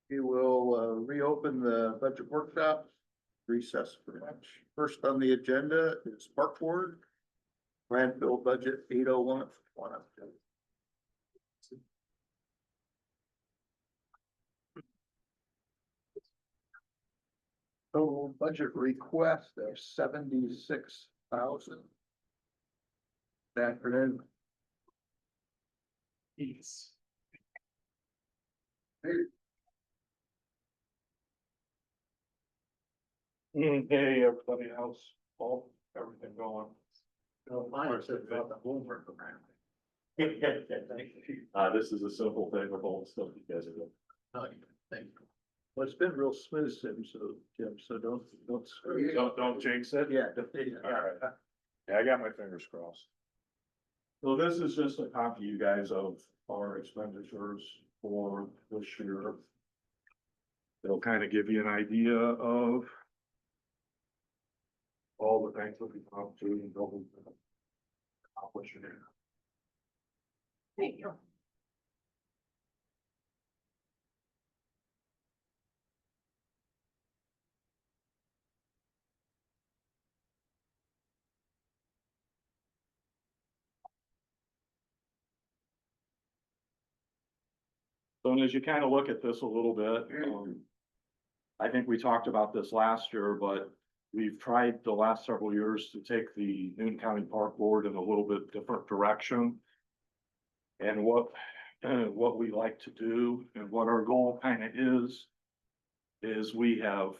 We will reopen the budget workshop, recess for lunch. First on the agenda is park board. Landfill budget 801. Total budget request of 76,000. Afternoon. Yes. Hey, everybody else, all, everything going? No, mine said about the homework program. This is a simple thing with all the stuff you guys are doing. Oh, thank you. Well, it's been real smooth since, so, Jim, so Don't jinx it. Yeah. All right. Yeah, I got my fingers crossed. So this is just a copy, you guys, of our expenditures for this year. It'll kind of give you an idea of all the things that we've come to and what we've accomplished here. Thank you. So and as you kind of look at this a little bit, I think we talked about this last year, but we've tried the last several years to take the Newton County Park Board in a little bit different direction. And what we like to do and what our goal kind of is we have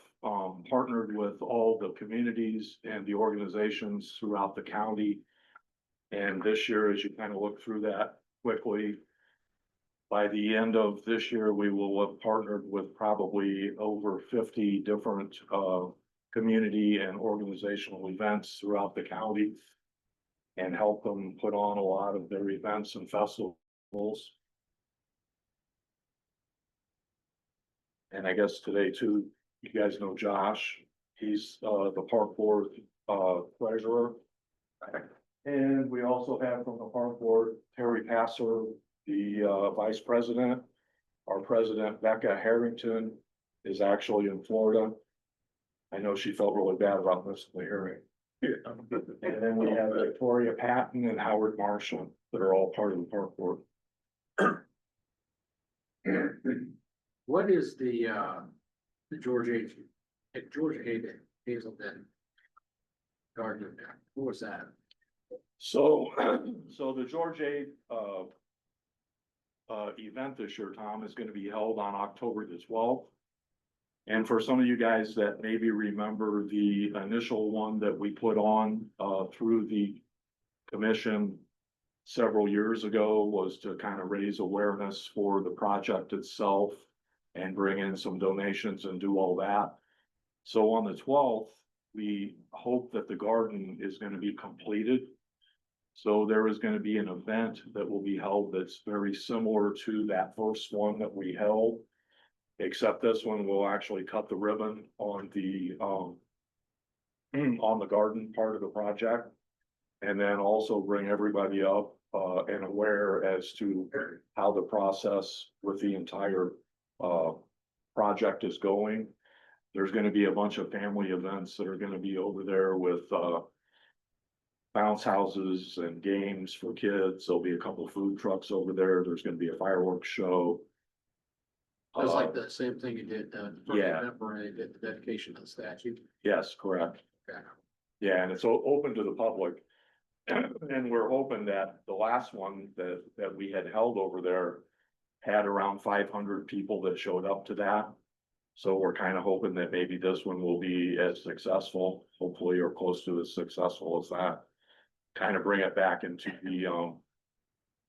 partnered with all the communities and the organizations throughout the county. And this year, as you kind of look through that quickly, by the end of this year, we will have partnered with probably over 50 different community and organizational events throughout the county and help them put on a lot of their events and festivals. And I guess today too, you guys know Josh, he's the park board treasurer. And we also have from the park board, Terry Passer, the vice president. Our president, Becca Harrington, is actually in Florida. I know she felt really bad about missing the hearing. And then we have Victoria Patton and Howard Marshall that are all part of the park board. What is the George A. Hazelden garden? What was that? So the George A. Event this year, Tom, is going to be held on October the 12th. And for some of you guys that maybe remember the initial one that we put on through the commission several years ago was to kind of raise awareness for the project itself and bring in some donations and do all that. So on the 12th, we hope that the garden is going to be completed. So there is going to be an event that will be held that's very similar to that first one that we held. Except this one will actually cut the ribbon on the garden part of the project. And then also bring everybody up and aware as to how the process with the entire project is going. There's going to be a bunch of family events that are going to be over there with bounce houses and games for kids. There'll be a couple of food trucks over there. There's going to be a fireworks show. That's like the same thing you did, Yeah. remember, I did the dedication of the statue. Yes, correct. Okay. Yeah, and it's open to the public. And we're hoping that the last one that we had held over there had around 500 people that showed up to that. So we're kind of hoping that maybe this one will be as successful, hopefully, or close to as successful as that. Kind of bring it back into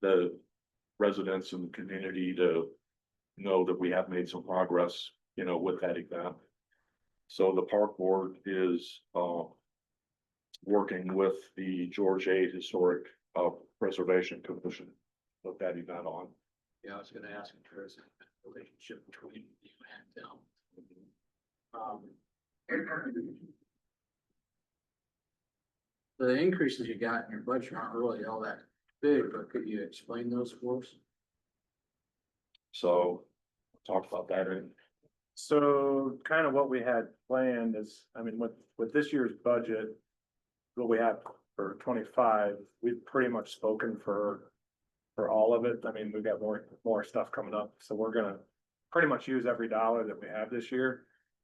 the residents and the community to know that we have made some progress, with that event. So the park board is working with the George A. Historic Preservation Commission, put that event on. Yeah, I was gonna ask if there is a relationship between you and them. The increases you got in your budget aren't really all that big, but could you explain those for us? So talk about that So kind of what we had planned is, I mean, with this year's budget, what we have for 25, we've pretty much spoken for all of it. I mean, we've got more stuff coming up, so we're gonna pretty much use every dollar that we have this year.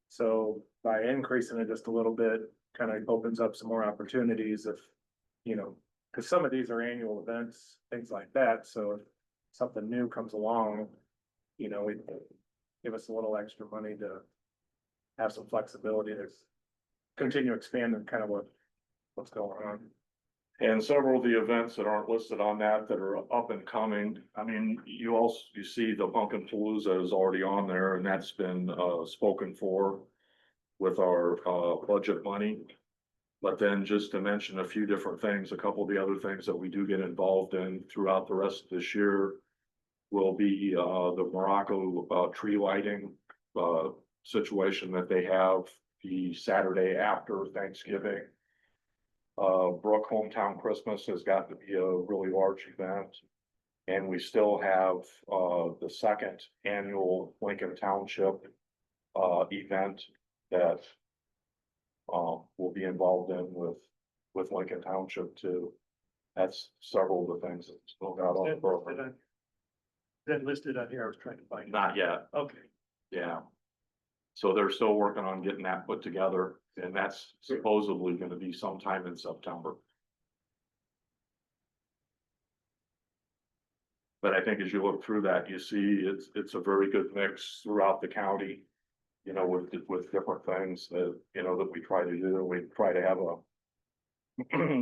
So by increasing it just a little bit, kind of opens up some more opportunities if, you know, because some of these are annual events, things like that, so if something new comes along, you know, it give us a little extra money to have some flexibility to continue expanding kind of what's going on. And several of the events that aren't listed on that are up and coming. I mean, you see the Pumpkin Palooza is already on there and that's been spoken for with our budget money. But then just to mention a few different things, a couple of the other things that we do get involved in throughout the rest of this year will be the Morocco tree lighting situation that they have the Saturday after Thanksgiving. Brook Hometown Christmas has got to be a really large event. And we still have the second annual Lincoln Township event that we'll be involved in with Lincoln Township too. That's several of the things that still got on the program. That listed on here, I was trying to find. Not yet, Okay. yeah. So they're still working on getting that put together, and that's supposedly gonna be sometime in September. But I think as you look through that, you see it's a very good mix throughout the county. You know, with different things that, you know, that we try to do. We try to have a,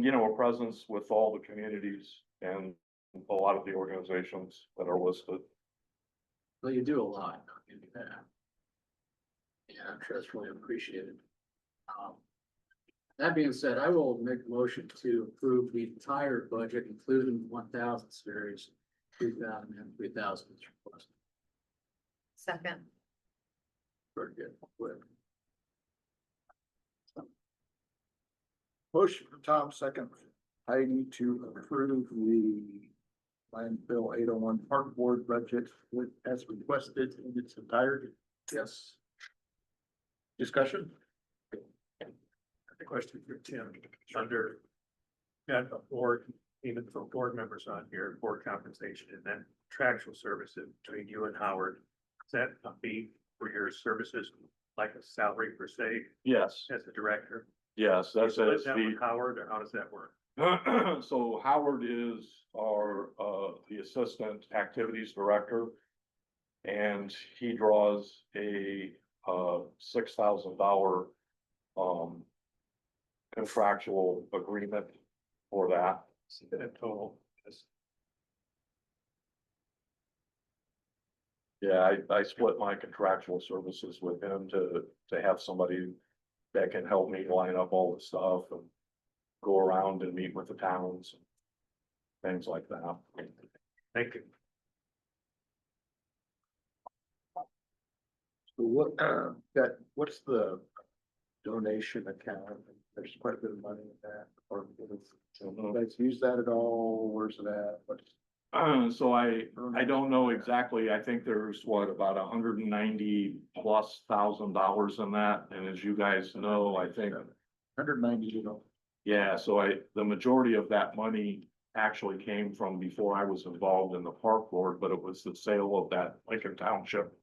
you know, a presence with all the communities and a lot of the organizations that are listed. Well, you do a lot. You do that. Yeah, I'm sure it's really appreciated. That being said, I will make a motion to approve the entire budget, including 1,000 series, 2,000 and 3,000 surplus. Second. Very good. Quick. Motion from Tom, second from Heidi to approve the landfill 801 park board budget as requested in its entirety. Yes. Discussion? The question for Tim, under, got a board, even for board members on here, board compensation and then contractual services between you and Howard. Is that a fee for your services, like a salary per se, Yes, as a director? yes, that's You it. split that with Howard, or how does that work? So Howard is our, the assistant activities director. And he draws a, $6,000, contractual agreement for that. In total, yes. Yeah, I split my contractual services with him to have somebody that can help me line up all the stuff and go around and meet with the towns. Things like that. Thank you. So what's the donation account? There's quite a bit of money in that, or you guys use that at all? Where's it at? What's So I don't know exactly. I think there's about $190,000+ in that. And as you guys know, I think, 190, you know? yeah, so the majority of that money actually came from before I was involved in the park board, but it was the sale of that Lincoln Township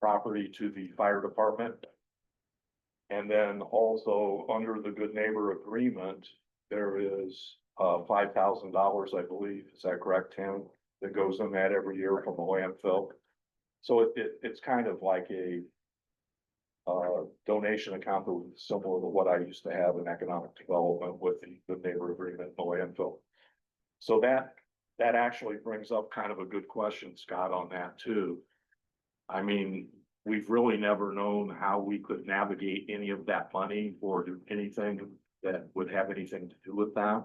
property to the fire department. And then also under the Good Neighbor Agreement, there is $5,000, I believe. Is that correct, Tim? That goes in that every year from the landfill. So it's kind of like a donation account that was similar to what I used to have in economic development with the Good Neighbor Agreement in the landfill. So that actually brings up kind of a good question, Scott, on that too. I mean, we've really never known how we could navigate any of that money or do anything that would have anything to do with that.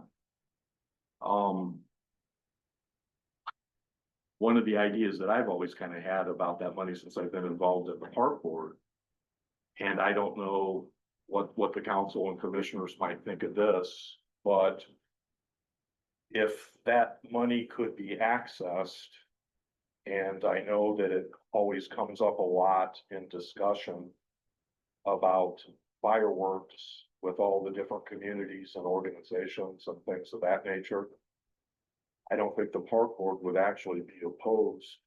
One of the ideas that I've always kind of had about that money since I've been involved in the park board, and I don't know what the council and commissioners might think of this, but if that money could be accessed And I know that it always comes up a lot in discussion about fireworks with all the different communities and organizations and things of that nature. I don't think the park board would actually be opposed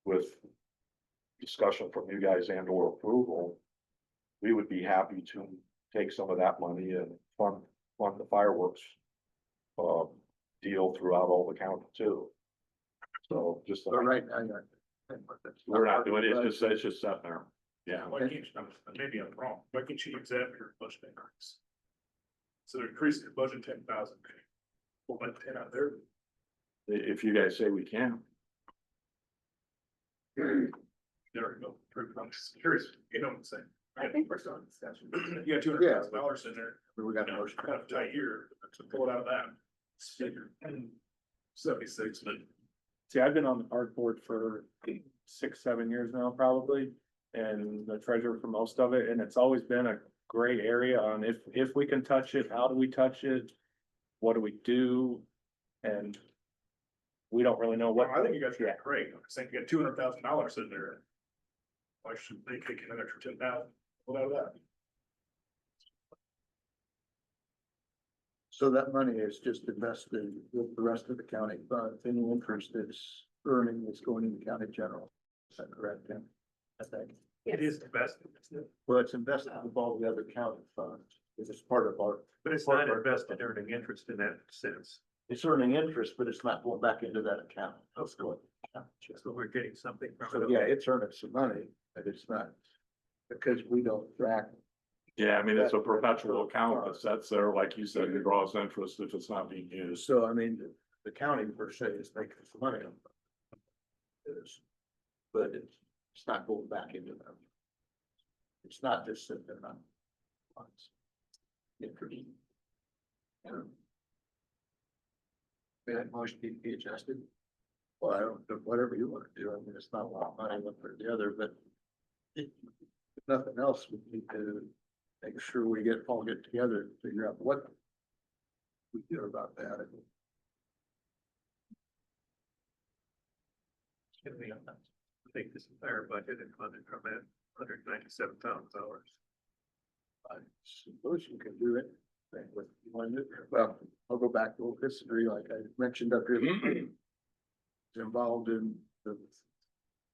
with discussion from you guys and or approval. We would be happy to take some of that money and fund the fireworks deal throughout all the county too. So just. But right now, you're. We're not doing it, it's just sitting there. Yeah. Why can't you, maybe I'm wrong, why can't you use that for your budget increase? So they're increasing your budget 10,000. We'll let 10 out there. If you guys say we can. There we go. I'm just curious, you know what I'm saying? I think we're still in discussion. You got $200,000 in there, We got a motion. kind of tight year, to pull it out of that. Figure, and 76, but See, I've been on the park board for 6, 7 years now, probably, and the treasurer for most of it, and it's always been a gray area on if we can touch it, how do we touch it? What do we do? And we don't really know what. I think you guys are great, I'm saying you got $200,000 in there. Why should they kick in an extra 10,000? What out of that? So that money is just invested with the rest of the county funds. Any interest it's earning is going into county general. Is that correct, Tim? I think. It is invested, isn't it? Well, it's invested with all the other county funds. It's part of our. But it's not invested earning interest in that sense. It's earning interest, but it's not going back into that account. It's going. So we're getting something So yeah, it's earning some money, but it's not, because we don't track. Yeah, I mean, it's a perpetual account that sets there, like you said, it draws interest if it's not being used. So I mean, the county per se is making some money on it. It is, but it's not going back into them. It's not just sitting there on funds. Interest. That motion need to be adjusted. Well, I don't, whatever you want to do. I mean, it's not a lot of money one way or the other, but if nothing else, we need to make sure we all get together and figure out what we do about that. I think this entire budget is funded from that $197,000. I suppose you can do it. Think what you want to do. Well, I'll go back to old history, like I mentioned up here. It's involved in the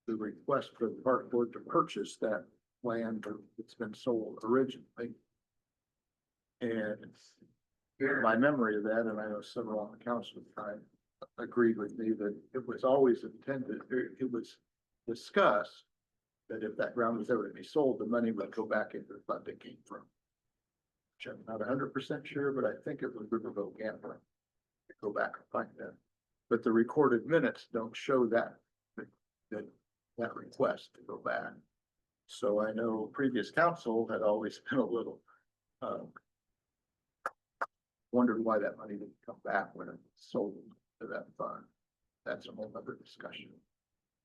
request for the park board to purchase that land that's been sold originally. And my memory of that, and I know several on the council at the time agreed with me that it was always intended, it was discussed that if that ground was ever to be sold, the money would go back into the fund it came from. Which I'm not 100% sure, but I think it was Riverboat Gambling. Go back and find that. But the recorded minutes don't show that request to go back. So I know previous council had always been a little, wondered why that money didn't come back when it was sold to that fund. That's a whole other discussion.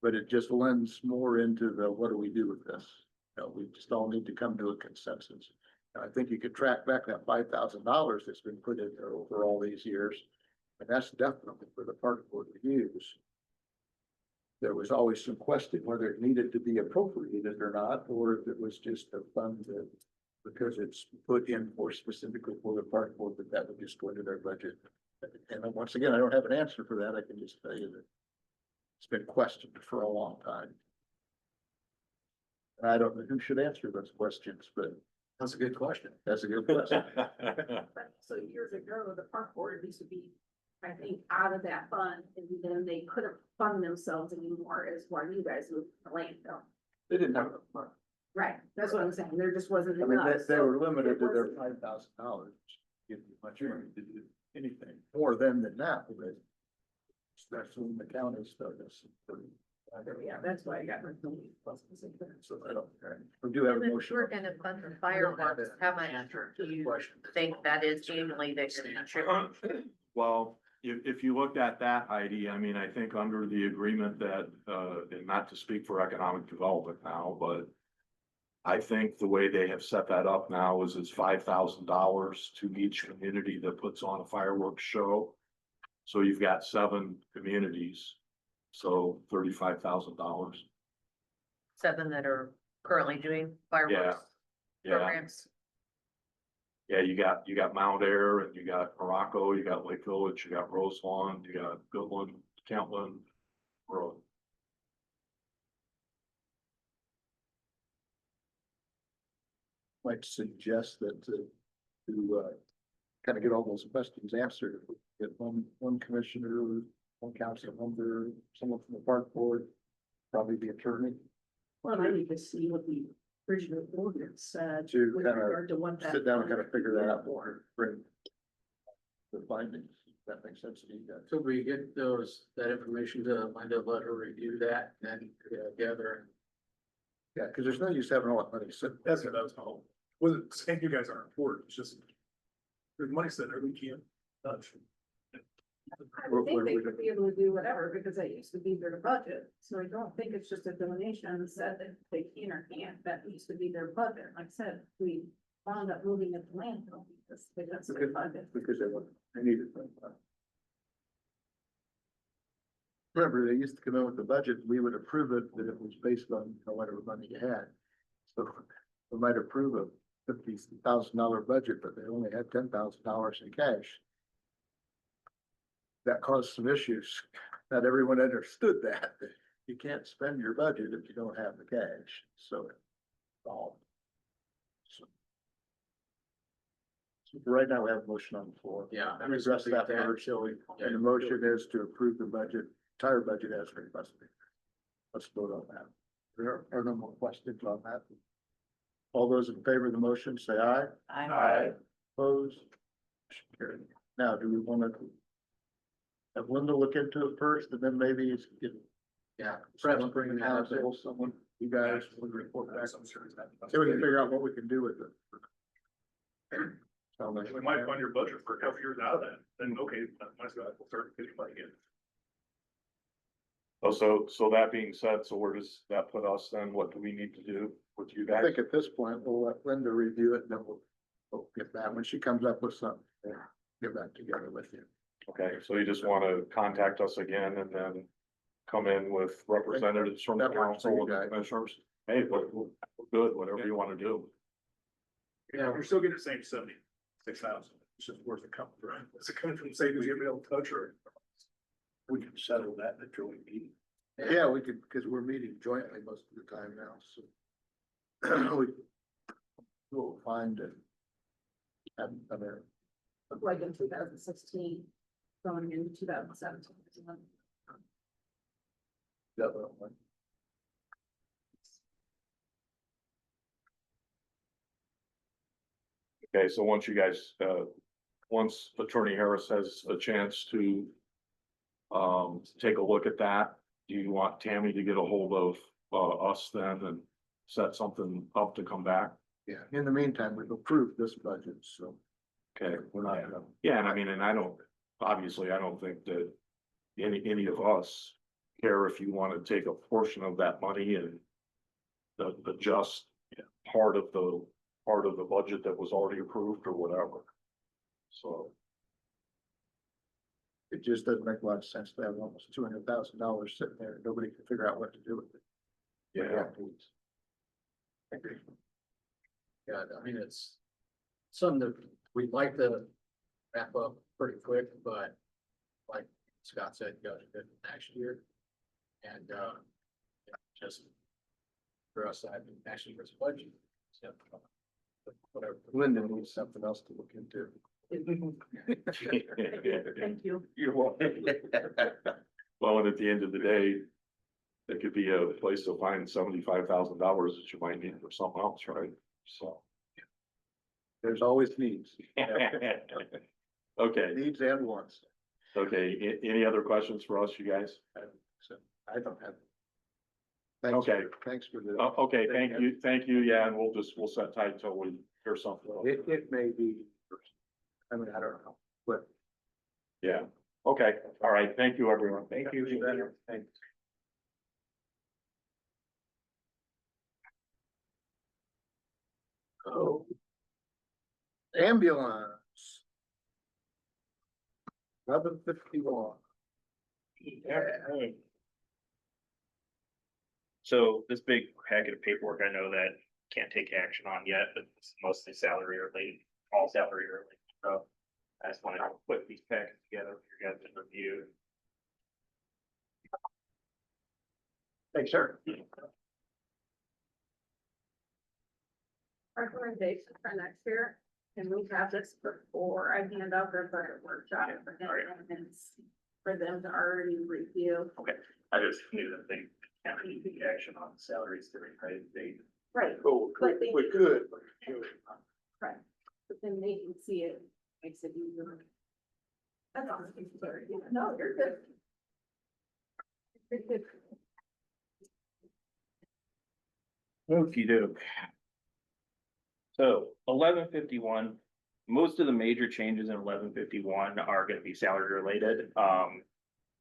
But it just lends more into the, what do we do with this? You know, we just all need to come to a consensus. And I think you could track back that $5,000 that's been put in there over all these years. And that's definitely for the park board to use. There was always some question whether it needed to be appropriated or not, or if it was just a fund that, because it's put in for specifically for the park board, that would just go into their budget. And once again, I don't have an answer for that. I can just tell you that it's been questioned for a long time. And I don't know who should answer those questions, but That's a good question. that's a good question. So years ago, the park board used to be, I think, out of that fund, and then they couldn't fund themselves anymore, is why you guys moved to landfill. They didn't have enough money. Right, that's what I'm saying, there just wasn't I mean, enough. they were so limited to it their wasn't- $5,000. Give you much money to do anything more than that, but especially when the county started. Yeah, that's why I got. So I don't, we do have And a if motion. we're gonna fund the fireworks, how much do you think that is annually they should contribute? Well, if you looked at that, Heidi, I mean, I think under the agreement that, and not to speak for economic development now, but I think the way they have set that up now is it's $5,000 to each community that puts on a fireworks show. So you've got 7 communities. so $35,000. 7 that are currently doing fireworks Yeah, programs. yeah, you got Mount Air and you got Morocco, you got Lake Village, you got Roselawn, you got Goodland, Kentland, Road. Might suggest that to kind of get all those questions answered, if we get one commissioner, one council member, someone from the park board, probably the attorney, Well, I need to see what the original ordinance said To with kinda regard to what that. sit down and kind of figure that out more, bring the findings. That makes sense to you guys. So we get that information to Linda, let her review that, and then gather. Yeah, because there's no use having all that money sitting. That's what I was told. Wasn't saying you guys aren't important, it's just. There's money sitting there, we can't touch. I would think they would be able to do whatever, because that used to be their budget, so I don't think it's just a donation said that they can or can't, that used to be their budget, like I said, we wound up moving it to landfill because that's their budget. Because they needed it. Remember, they used to come in with the budget, we would approve it, that it was based on whatever money you had. So we might approve a $50,000 budget, but they only had $10,000 in cash. That caused some issues. Not everyone understood that. You can't spend your budget if you don't have the cash, so. all. So for right now, we have a motion on the floor. Yeah. Let me address that first. Shelley. And the motion is to approve the budget, entire budget as requested. Let's vote on that. There are no more questions on that. All those in favor of the motion, say aye. Aye. Opposed? Motion carried. Now, do we want to have Linda look into it first, and then maybe it's get Yeah. someone bring it out, someone, you guys will report back. So we can figure out what we can do with it. Sound like- We might fund your budget for a couple years out of that, then okay, might as well start getting money in. Oh, so that being said, so where does that put us then? What do we need to do with you I guys? think at this point, we'll let Linda review it, and then we'll get back, when she comes up with something, get back together with you. Okay, so you just wanna contact us again and then come in with representatives from the That works for council you and the guys. commissioners? Hey, we're good, whatever you wanna do. Yeah, we're still getting the same 76,000, it's just worth a couple, right? Is it coming from savings you'll be able to touch or? We can settle that in the joint meeting. Yeah, we could, because we're meeting jointly most of the time now, so. We'll find it. I mean, Like in 2016, going into 2017. definitely. Okay, so once you guys, once Attorney Harris has a chance to take a look at that, do you want Tammy to get a hold of, us then and set something up to come back? Yeah, in the meantime, we've approved this budget, so Okay, we're not gonna. yeah, and I mean, and I don't, obviously, I don't think that any of us care if you wanna take a portion of that money and the just part of the budget that was already approved or whatever. So, It just doesn't make a lot of sense to have almost $200,000 sitting there, and nobody can figure out what to do with it. yeah, Yeah, I mean, it's something that we'd like to wrap up pretty quick, but like Scott said, you gotta do it next year. And, just for us, I think next year's budget. So, whatever. Linda needs something else to look into. Thank you. You're welcome. well, and at the end of the day, it could be a place to find $75,000 that you might need for something else, right? So. There's always needs. Okay, Needs and wants. okay, any other questions for us, you guys? So I don't have. Thanks, Okay. thanks for the. Okay, thank you, yeah, and we'll set tight till we hear something. It may be, I mean, I don't know, but. Yeah, okay, all right, thank you, everyone. Thank you. Thanks. Oh. Ambulance. 11:51. So this big packet of paperwork, I know that can't take action on yet, but it's mostly salary related, all salary related. So I just wanted to put these packets together for you guys to review. Thanks, sir. Recommendation for next year, and we have this before I hand out their budget workshop for them, and it's for them to already review. I just knew that they can't really take action on salaries during the date. Right. Oh, But they- we could. Right, but then they can see it, makes it easier. That's all. No, you're good. You're good. Okey doke. So 1151, most of the major changes in 1151 are gonna be salary related.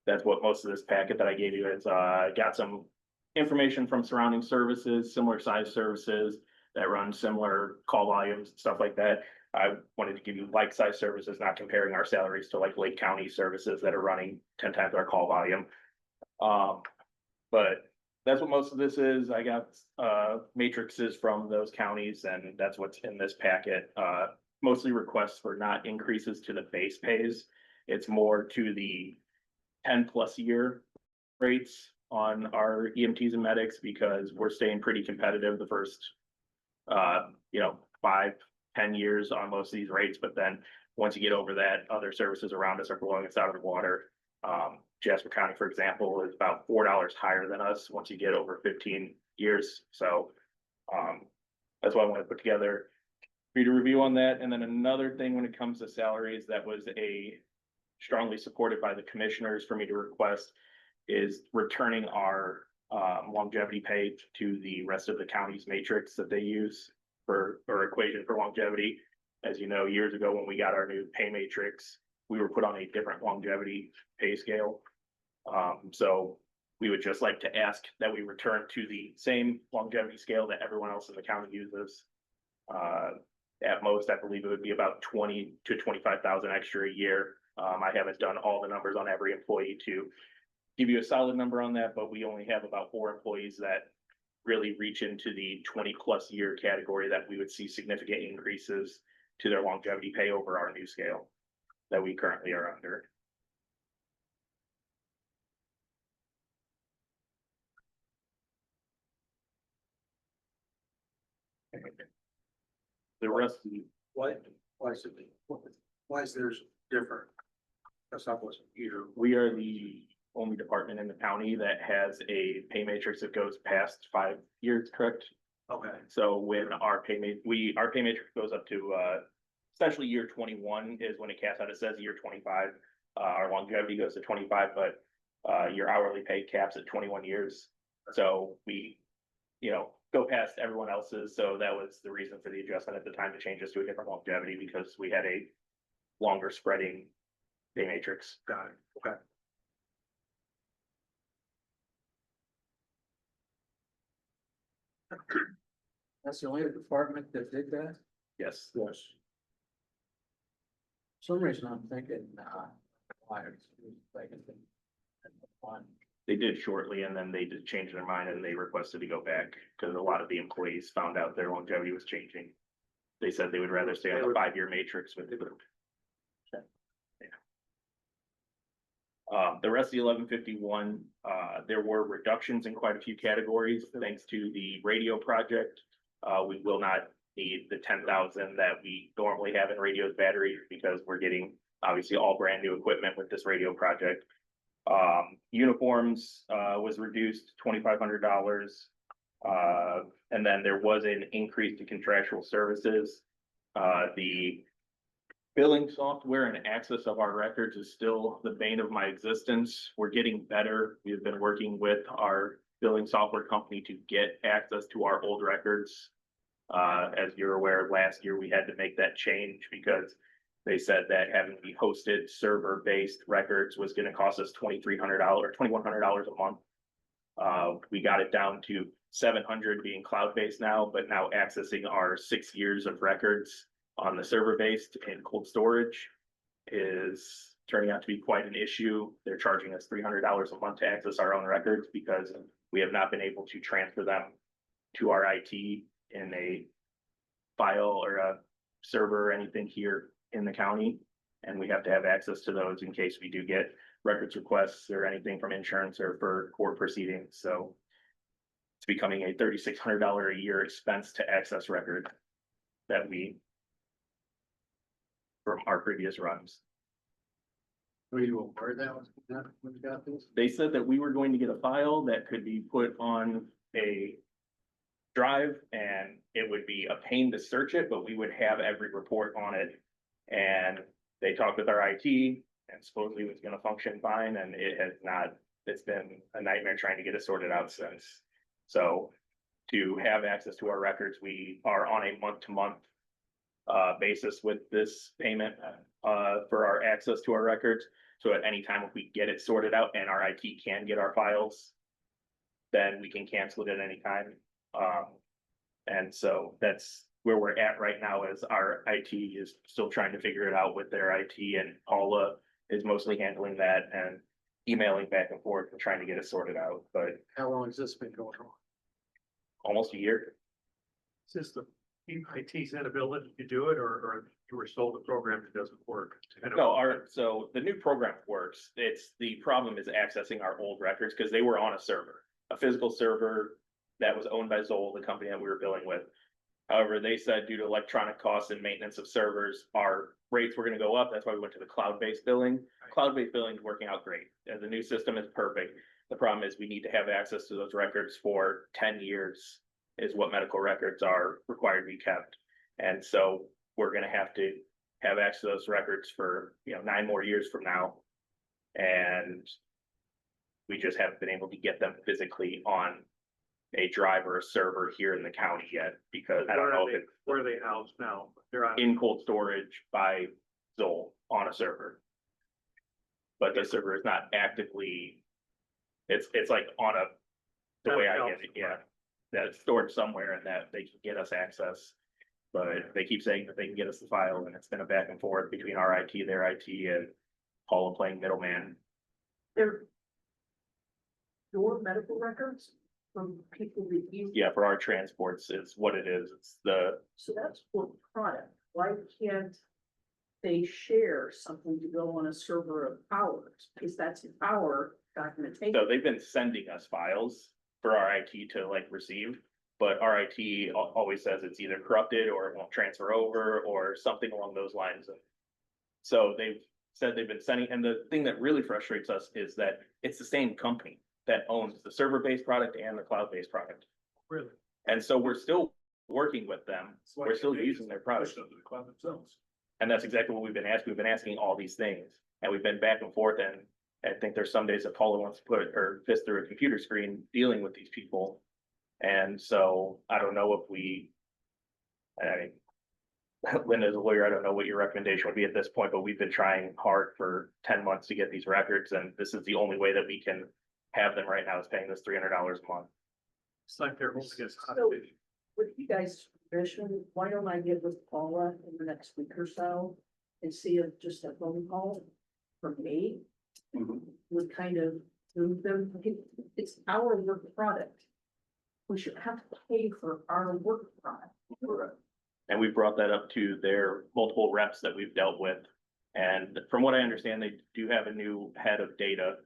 That's what most of this packet that I gave you is, got some information from surrounding services, similar size services that run similar call volumes, stuff like that. I wanted to give you like size services, not comparing our salaries to like Lake County services that are running 10 times our call volume. But that's what most of this is. I got matrices from those counties, and that's what's in this packet. Mostly requests for not increases to the base pays. It's more to the 10+ year rates on our EMTs and medics, because we're staying pretty competitive the first 5-10 years on most of these rates. But then once you get over that, other services around us are blowing us out of the water. Jasper County, for example, is about $4 higher than us once you get over 15 years. So that's why I want to put together for you to review on that. And then another thing when it comes to salaries that was strongly supported by the commissioners for me to request is returning our longevity pay to the rest of the county's matrix that they use for, or equation for longevity. As you know, years ago when we got our new pay matrix, we were put on a different longevity pay scale. So we would just like to ask that we return to the same longevity scale that everyone else in the county uses. At most, I believe it would be about 20 to 25,000 extra a year. I haven't done all the numbers on every employee to give you a solid number on that, but we only have about 4 employees that really reach into the 20+ year category that we would see significant increases to their longevity pay over our new scale that we currently are under. The rest of the Why is theirs different? That's not what's either. we are the only department in the county that has a pay matrix that goes past 5 years, correct? Okay. So when our pay matrix goes up to, essentially year 21 is when it caps out. It says year 25. Our longevity goes to 25, but, your hourly pay caps at 21 years. So we, go past everyone else's. So that was the reason for the adjustment at the time to change us to a different longevity, because we had a longer spreading pay matrix. Got it. Okay. That's the only department that did that? Yes. Yes. For some reason I'm thinking, why it's like one. They did shortly, and then they did change their mind and they requested to go back because a lot of the employees found out their longevity was changing. They said they would rather stay on the 5-year matrix with the group. The rest of the 1151, there were reductions in quite a few categories thanks to the radio project. We will not need the 10,000 that we normally have in radios batteries because we're getting obviously all brand new equipment with this radio project. Uniforms was reduced $2,500. And then there was an increase to contractual services. The billing software and access of our records is still the bane of my existence. We're getting better. We've been working with our billing software company to get access to our old records. As you're aware, last year we had to make that change because they said that having the hosted server-based records was gonna cost us $2,100 a month. We got it down to $700 being cloud-based now, but now accessing our 6 years of records on the server-based and cold storage is turning out to be quite an issue. They're charging us $300 a month to access our own records because We have not been able to transfer them to our IT in a file or a server or anything here in the county. And we have to have access to those in case we do get records requests or anything from insurance or for court proceedings, so. It's becoming a $3,600 a year expense to access record that we. From our previous runs. Were you aware that was, when you got this? They said that we were going to get a file that could be put on a drive and it would be a pain to search it, but we would have every report on it. And they talked with our IT and supposedly it was gonna function fine, and it has not. It's been a nightmare trying to get it sorted out since. So to have access to our records, we are on a month-to-month basis with this payment for our access to our records. So at any time, if we get it sorted out and our IT can get our files, then we can cancel it at any time. And so that's where we're at right now, is our IT is still trying to figure it out with their IT, and Paula is mostly handling that and emailing back and forth and trying to get it sorted out, but How long has this been going on? almost a year. Is this the IT's inability to do it, or you were sold a program that doesn't work? No, so the new program works. The problem is accessing our old records because they were on a server, a physical server that was owned by Zoll, the company that we were billing with. However, they said due to electronic costs and maintenance of servers, our rates were gonna go up. That's why we went to the cloud-based billing. Cloud-based billing is working out great. The new system is perfect. The problem is we need to have access to those records for 10 years is what medical records are required to be kept. And so we're gonna have to have access to those records for, 9 more years from now. And we just haven't been able to get them physically on a drive or a server here in the county yet, because I don't know if it's Where are they housed now? They're on. in cold storage by Zoll on a server. But the server is not actively, it's like on a, the way I get it, yeah. That it's stored somewhere and that they can get us access. But they keep saying that they can get us the file, and it's been a back and forth between our IT, their IT, and Paula playing middleman. They're your medical records from people that you. Yeah, for our transports is what it is. It's the, So that's for product. Why can't they share something to go on a server of ours? Because that's our documentation. so they've been sending us files for our IT to like receive. But our IT always says it's either corrupted or it won't transfer over or something along those lines. And so they've said they've been sending, and the thing that really frustrates us is that it's the same company that owns the server-based product and the cloud-based product. Really? And so we're still working with them. We're still using their product. Push them to the cloud themselves. And that's exactly what we've been asking. We've been asking all these things, and we've been back and forth, and I think there's some days that Paula wants to put her fist through a computer screen dealing with these people. And so I don't know if Linda's a lawyer, I don't know what your recommendation would be at this point, but we've been trying hard for 10 months to get these records, and this is the only way that we can have them right now, is paying this $300 a month. It's like they're holding us So- hostage. With you guys' permission, why don't I get with Paula in the next week or so and see if just a phone call from me would kind of move them. It's our work product. We should have to pay for our work product. And we brought that up to their multiple reps that we've dealt with. And from what I understand, they do have a new head of data.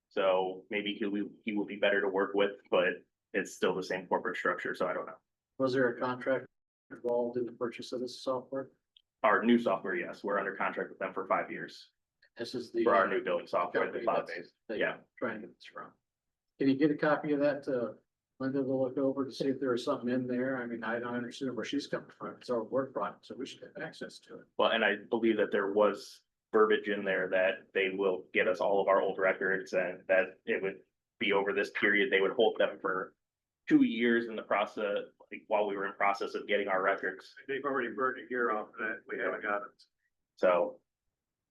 So maybe he will be better to work with, but it's still the same corporate structure, so I don't know. Was there a contract involved in the purchase of this software? Our new software, yes, we're under contract with them for 5 years This is the. for our new billing software, the company cloud-based. that Yeah. you're trying to get this from. Can you get a copy of that to Linda to look over to see if there is something in there? I mean, I don't understand where she's coming from. It's our work product, so we should have access to it. Well, and I believe that there was verbiage in there that they will get us all of our old records, and that it would be over this period. They would hold them for 2 years in the process, like while we were in process of getting our records. They've already burned a year off that. We haven't got it. So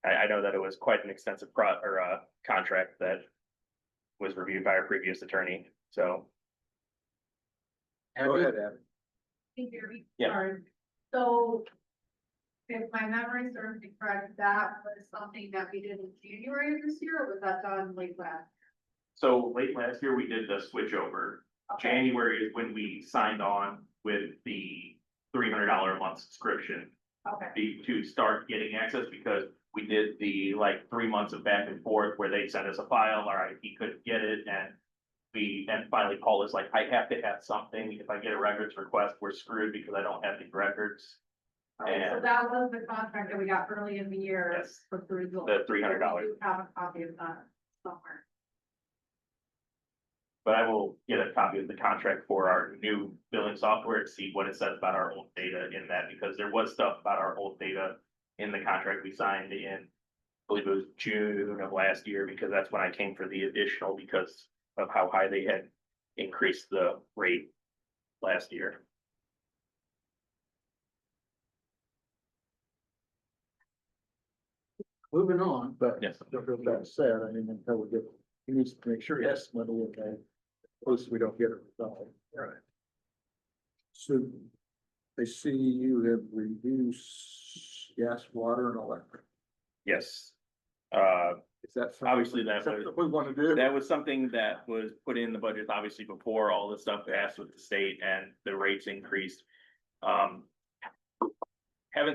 I know that it was quite an extensive contract that was reviewed by our previous attorney, so. Go ahead, Abby. Hey, Gary. Yeah. Sorry. So if my memory serves me correct, that was something that we did in January of this year, or was that done late last? So late last year, we did the switch over. January is when we signed on with the $300 a month subscription. Okay. To start getting access, because we did the like 3 months of back and forth where they sent us a file, our IT couldn't get it, and finally Paul is like, I have to have something. If I get a records request, we're screwed because I don't have the records. Okay, so And that was the contract that we got early in the year. Yes. For the result. the $300. We do have a copy of that somewhere. But I will get a copy of the contract for our new billing software to see what it says about our old data in that, because there was stuff about our old data in the contract we signed in, I believe it was June of last year, because that's when I came for the additional because of how high they had increased the rate last year. Moving on, But Yes. with that said, I mean, until we get, he needs to make sure he has money in there. Of course, we don't get it resolved. Right. So I see you have reduced gas, water and electric. Yes. Is that? something- Obviously, that something was- We want to do. That was something that was put in the budget, obviously, before all the stuff passed with the state and the rates increased. Haven't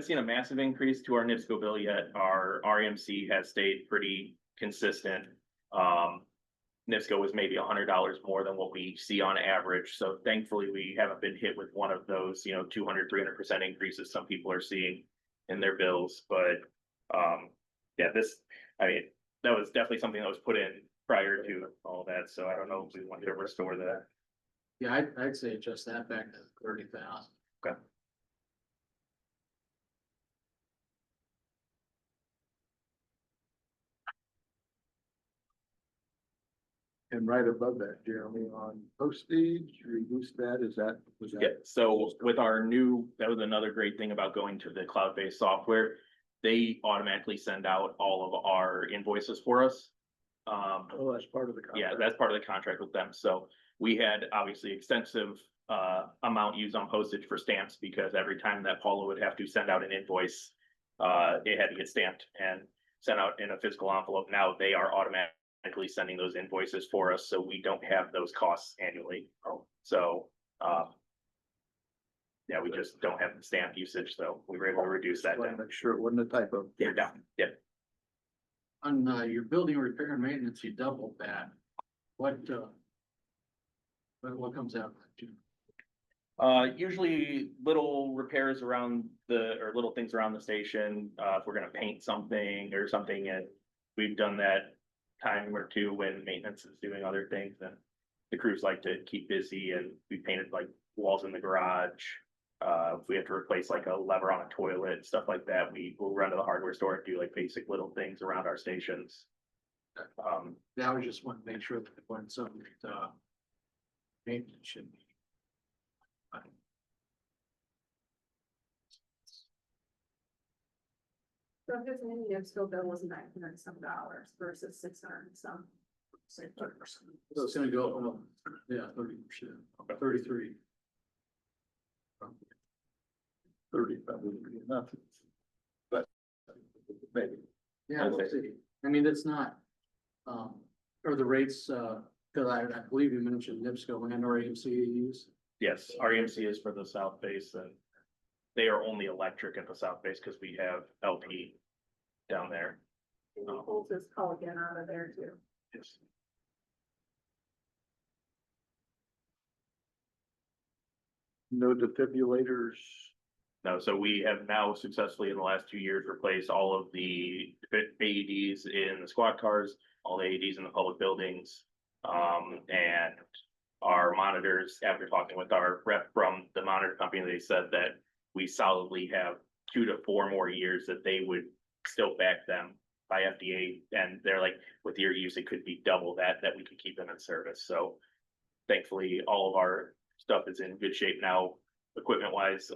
seen a massive increase to our NIPSCO bill yet. Our REMC has stayed pretty consistent. NIPSCO was maybe $100 more than what we see on average. So thankfully, we haven't been hit with one of those, 200, 300% increases some people are seeing in their bills. But, yeah, that was definitely something that was put in prior to all that. So I don't know if we want to restore that. yeah, I'd say adjust that back to 30,000. Okay. And right above that, Jeremy, on postage, reduce that, is that? Was that? Yeah, so with our new, that was another great thing about going to the cloud-based software. They automatically send out all of our invoices for us. Oh, that's part of the contract. Yeah, that's part of the contract with them. So we had obviously extensive amount used on postage for stamps, because every time that Paula would have to send out an invoice, it had to get stamped and sent out in a physical envelope. Now they are automatically sending those invoices for us, so we don't have those costs annually. So, yeah, we just don't have the stamp usage, so we were able to reduce that Want down. to make sure it wasn't a typo. Yeah, down, yeah. On, your building repair and maintenance, you doubled that. What comes out? Usually little repairs around or little things around the station, if we're gonna paint something or something, and we've done that time or two when maintenance is doing other things, and the crews like to keep busy, and we painted like walls in the garage. If we have to replace like a lever on a toilet, stuff like that, we will run to the hardware store and do like basic little things around our stations. That was just want to make sure that when something, maintenance should be. So if his mini NIPSCO bill was $900 and some versus $600 and some. Say 30%. So it's gonna go up, yeah, 30%, 33. 30 probably would be enough. But maybe. Yeah, we'll see. I mean, it's not, are the rates, cause I believe you mentioned NIPSCO and REMC use. Yes, REMC is for the south base, and they are only electric at the south base because we have LP down there. And he pulls his Culligan out of there too. Yes. No defibrillators. No, so we have now successfully in the last 2 years replaced all of the AEDs in the squad cars, all the AEDs in the public buildings. And our monitors, after talking with our rep from the monitor company, they said that we solidly have 2 to 4 more years that they would still back them by FDA. And they're like, with your use, it could be double that we could keep them in service. So thankfully, all of our stuff is in good shape now, equipment wise,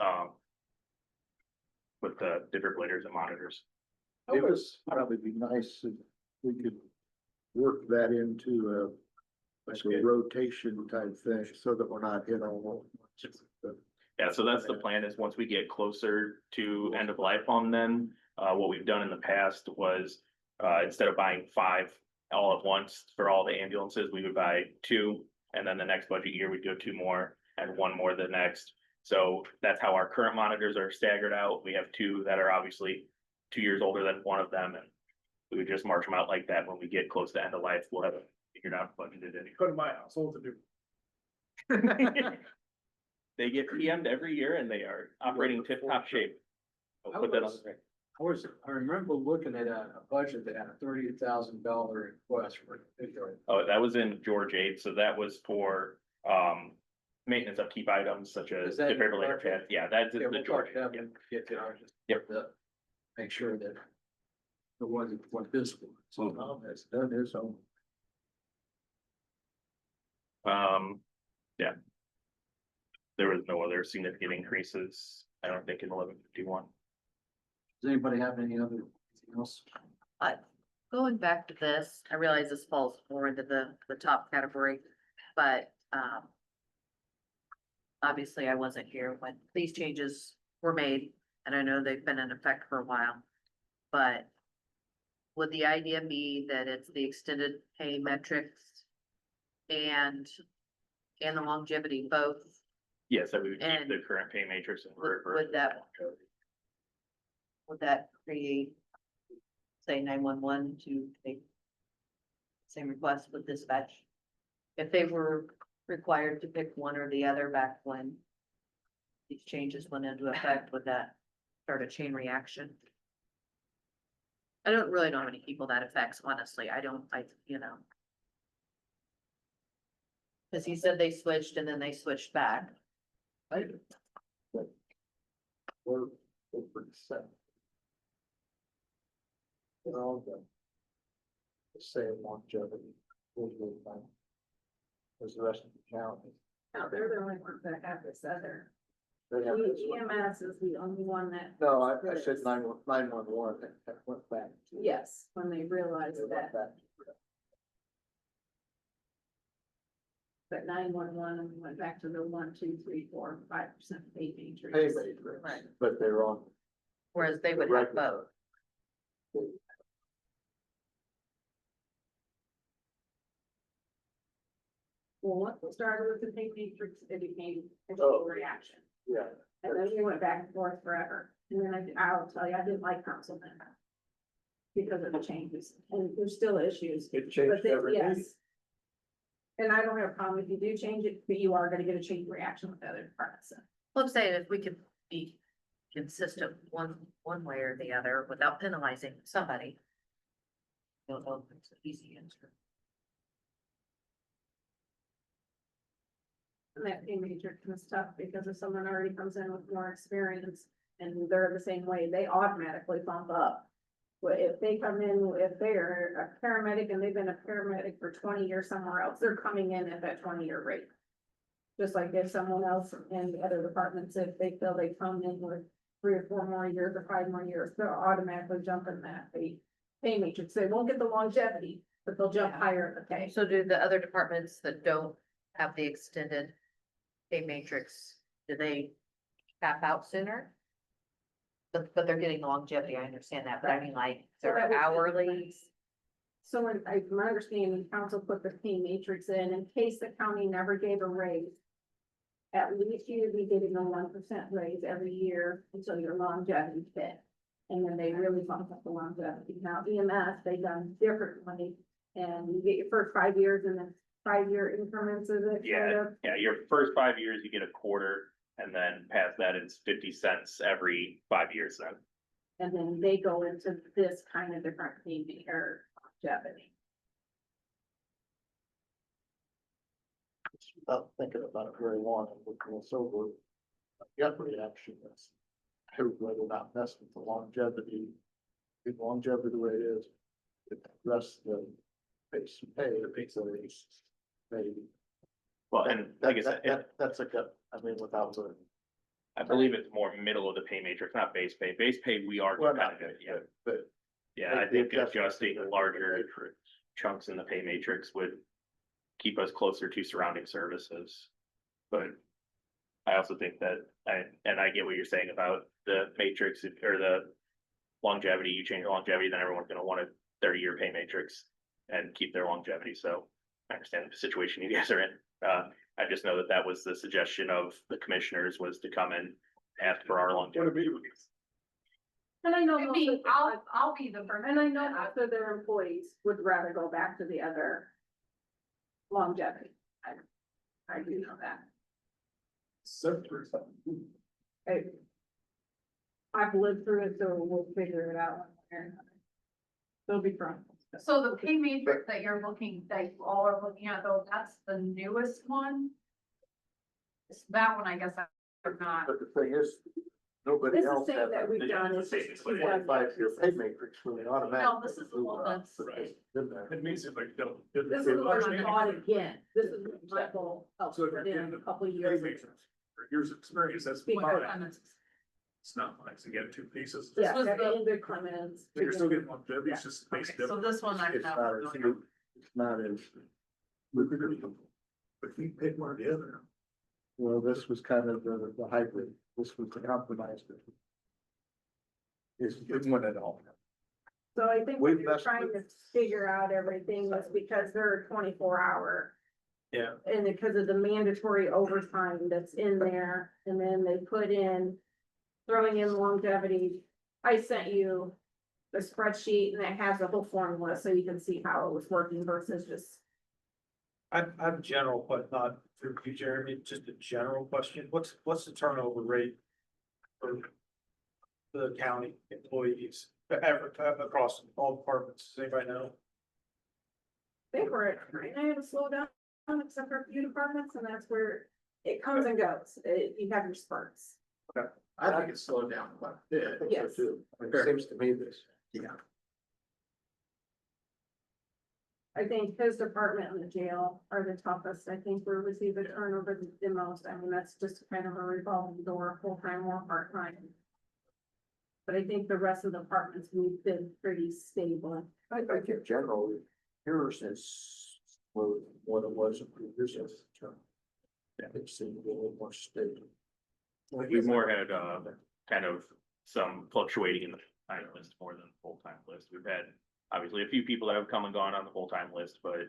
with the defibrillators and monitors. It was probably be nice if we could work that into like a rotation type thing so that we're not hit all. Yeah, so that's the plan, is once we get closer to end of life on them, what we've done in the past was, instead of buying 5 all at once for all the ambulances, we would buy two. And then the next budget year, we'd go two more and one more the next. So that's how our current monitors are staggered out. We have two that are obviously 2 years older than one of them, and we would just march them out like that. When we get close to end of life, we'll have it figured out, budgeted anyway. Go to my house, hold the new. They get PM'd every year and they are operating tip top shape. I'll put that on the record. I remember looking at a budget that had a $30,000 request for. Oh, that was in George 8, so that was for maintenance upkeep items such as Is that in defibrillator George 8? pads. Yeah, that's Yeah, in the we'll George. talk to them Yeah. when we get to ours. Yep. Make sure that it wasn't what this was. So, Tom has done his own. Yeah. There was no other significant increases, I don't think, in 1151. does anybody have any other, anything else? Going back to this, I realize this falls more into the top category, but, obviously I wasn't here when these changes were made, and I know they've been in effect for a while. But would the idea be that it's the extended pay metrics and the longevity both? Yes, that we would keep And the current pay matrix and Would revert. would that create, say, 911 to make same request with dispatch? If they were required to pick one or the other back when these changes went into effect, would that start a chain reaction? I don't really know how many people that affects, honestly. You know. Cause he said they switched and then they switched back. We're pretty set. You know, the same longevity. As the rest of the county. No, they're the only ones that have this other. They have this one. EMS is the only one that. No, I said 911, that went back. to- Yes, when they realized They went that, back. but 911 went back to the 1, 2, 3, 4, 5% pay matrix. Pay matrix, Right. but they were on. Whereas they would have both. Well, once we started with the pay matrix, it became a Oh. chain reaction. Yeah. And then we went back and forth forever. And then I'll tell you, I didn't like councilman. Because of the changes, and there's still issues, It but changed then, every yes. meeting. And I don't have a problem if you do change it, but you are gonna get a chain reaction with the other departments. Well, I'm saying if we could be consistent one way or the other without penalizing somebody. Don't know if it's an easy answer. And that pay matrix is tough because if someone already comes in with more experience and they're the same way, they automatically bump up. But if they come in, if they're a paramedic and they've been a paramedic for 20 years somewhere else, they're coming in at that 20-year rate. Just like if someone else in the other departments, if they feel they come in with 3 or 4 more years or 5 more years, they'll automatically jump in that pay matrix. They won't get the longevity, but they'll jump higher in the pay. So do the other departments that don't have the extended pay matrix, do they cap out sooner? But they're getting the longevity, I understand that, but I mean like, So that they're would- hourly. So when my understanding, council put the pay matrix in case the county never gave a raise. At least you would be getting a 1% raise every year until your longevity hit. And then they really bump up the longevity. Now EMS, they done differently. And you get your first 5 years and then 5-year increments of it. Yeah, your first 5 years, you get a quarter, and then past that, it's 50 cents every 5 years then. And then they go into this kind of different pay or longevity. Without thinking about it very long and looking this over. Gut reaction is. Everybody will not mess with the longevity. The longevity the way it is. The rest of the base pay, the base of these. Maybe. Well, and like I said, That's a gut, I mean, without the. I believe it's more middle of the pay matrix, not base pay. Base pay, we are Well, not competitive, good, yeah. but. Yeah, I think adjusting larger chunks in the pay matrix would keep us closer to surrounding services. But I also think that, I get what you're saying about the matrix or the longevity, you change the longevity, then everyone's gonna want a 30-year pay matrix. and keep their longevity, so I understand the situation you guys are in. I just know that that was the suggestion of the commissioners, was to come and ask for our longevity. And I know, I most mean, of the- I'll be the person. and I know most of their employees would rather go back to the other longevity. I do know that. I've lived through it, so we'll figure it out. They'll be fine. So the pay matrix that you're looking, that you all are looking at though, that's the newest one? That one, I guess, I'm not. But the thing is, nobody It's the else same has that we've Yeah, done. it's It's the same just as what we've done- 25-year pay matrix when they automatically. No, this is the one that's- It means if I don't. This is the one I bought again. This is Michael, helped So put if in you're a couple Pay years. matrix, for years of experience, that's Because- fine. It's not nice to get two pieces. Yeah, was that the- Ingrid Clemens. You're still getting longevity, it's just Okay, basic. so this one I'm It's not not as, familiar with. it's not as, But if you pick one or the other. well, this was kind of the hybrid, this was the compromise. It's, it went at all. So I think We've what you're messed trying to figure out everything was because they're a 24-hour. Yeah. And because of the mandatory overtime that's in there, and then they put in, throwing in longevity. I sent you the spreadsheet and it has a whole formula, so you can see how it was working versus just. I'm general, but not through you, Jeremy, just a general question. What's the turnover rate for the county employees across all departments? Does anybody know? They were, I had to slow down, except for a few departments, and that's where it comes and goes. You have your spurts. I think it's slowed down quite a bit. I think so Yes. too. It seems to me this. Yeah. I think his department and the jail are the toughest. I think we receive the turnover the most. I mean, that's just kind of a revolving door, full-time or part-time. But I think the rest of the departments, we've been pretty stable. I think in general, yours is, well, what it was in previous years. Yeah, it seemed a little more stable. We more had, kind of some fluctuating in the time list more than the full-time list. We've had obviously a few people that have come and gone on the full-time list, but,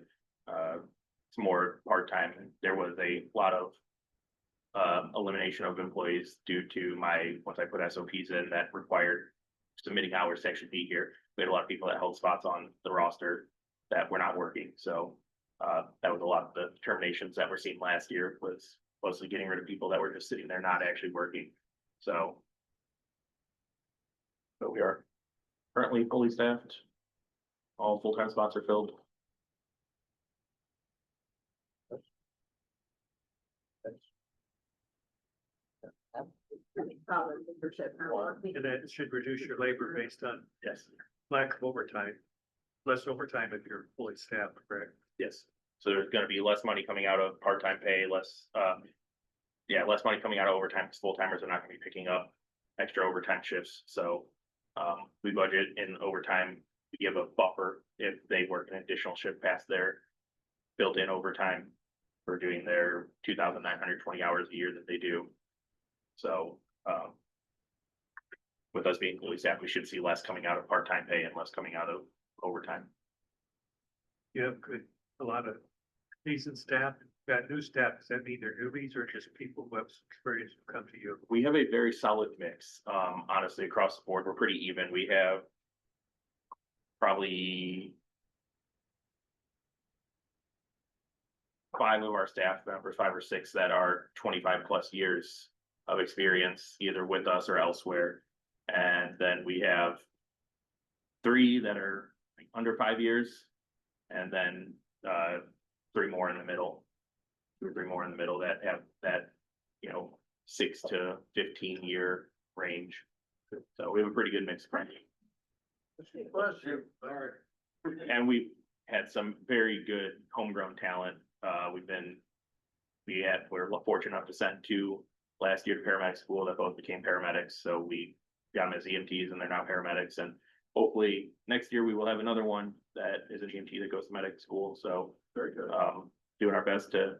it's more part-time. There was a lot of, elimination of employees due to once I put SOPs in that required submitting hours to actually be here. We had a lot of people that held spots on the roster that were not working, so, that was a lot of the terminations that were seen last year, was mostly getting rid of people that were just sitting there not actually working, so. But we are currently fully staffed. All full-time spots are filled. Pretty solid leadership. And that should reduce your labor based on Yes, lack of overtime. Less overtime if you're fully staffed, correct? yes. So there's gonna be less money coming out of part-time pay, less, less money coming out of overtime, because full-timers are not gonna be picking up extra overtime shifts, so. We budget in overtime, we give a buffer if they work an additional shift past their built-in overtime for doing their 2,920 hours a year that they do. So, with us being fully staffed, we should see less coming out of part-time pay and less coming out of overtime. You have a lot of decent staff, got new staff. Does that mean they're newbies or just people who have experience who come to you? We have a very solid mix, honestly, across the board, we're pretty even, we have. Probably. 5 of our staff members, 5 or 6 that are 25+ years of experience, either with us or elsewhere. And then we have 3 that are like under 5 years. And then 3 more in the middle. 2 or 3 more in the middle that have that, 6 to 15 year range. So we have a pretty good mix. Bless you. Sorry. And we've had some very good homegrown talent. We're fortunate enough to send 2 last year to paramedic school that both became paramedics. So we got them as EMTs and they're now paramedics. And hopefully next year we will have another one that is an EMT that goes to medic school. So Very good. doing our best to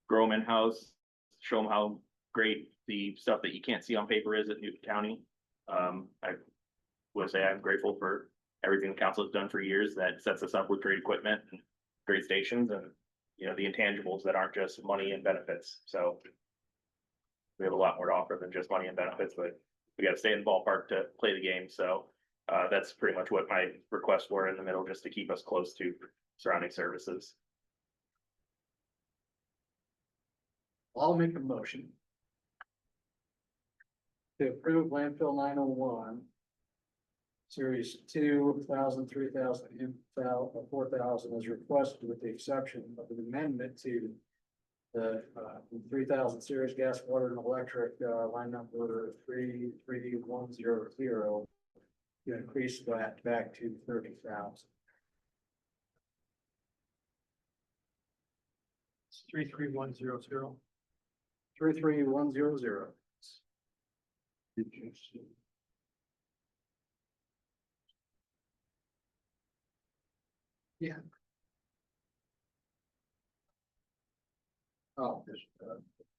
grow them in-house, show them how great the stuff that you can't see on paper is at Newton County. I will say I'm grateful for everything the council has done for years that sets us up with great equipment and great stations and, you know, the intangibles that aren't just money and benefits, so. We have a lot more to offer than just money and benefits, but we gotta stay in the ballpark to play the game, so. That's pretty much what my requests were in the middle, just to keep us close to surrounding services. I'll make a motion. To approve landfill 901. Series 2,000, 3,000, and 4,000 as requested with the exception of an amendment to. The 3,000 series gas, water and electric, line number 33100. To increase that back to 30,000. 33100. 33100. Yeah. Oh, this,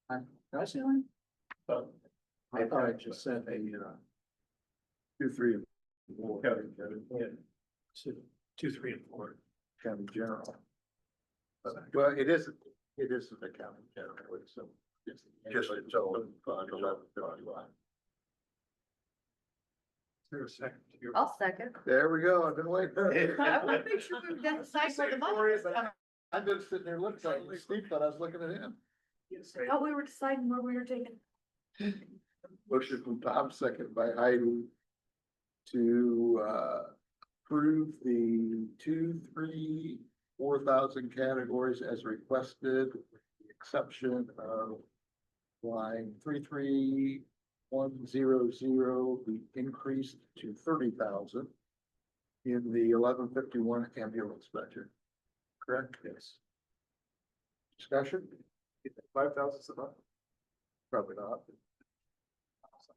I see one. But I thought I just said a, 2, 3, and 4. Yeah. So 2, 3, and 4. County general. Well, it isn't the county general, it's just its own fund, 1151. There a second to your. I'll second. There we go, I've been waiting. I want to make sure we've got the side where the money is coming. I've been sitting there looking at it, Steve thought I was looking at him. I thought we were deciding where we were taking. Motion from Tom, second by Heidi. To approve the 2, 3, 4,000 categories as requested, with the exception of line 33100 be increased to 30,000 in the 1151 ambulance budget. Correct? Yes. Discussion? 5,000 is enough. Probably not.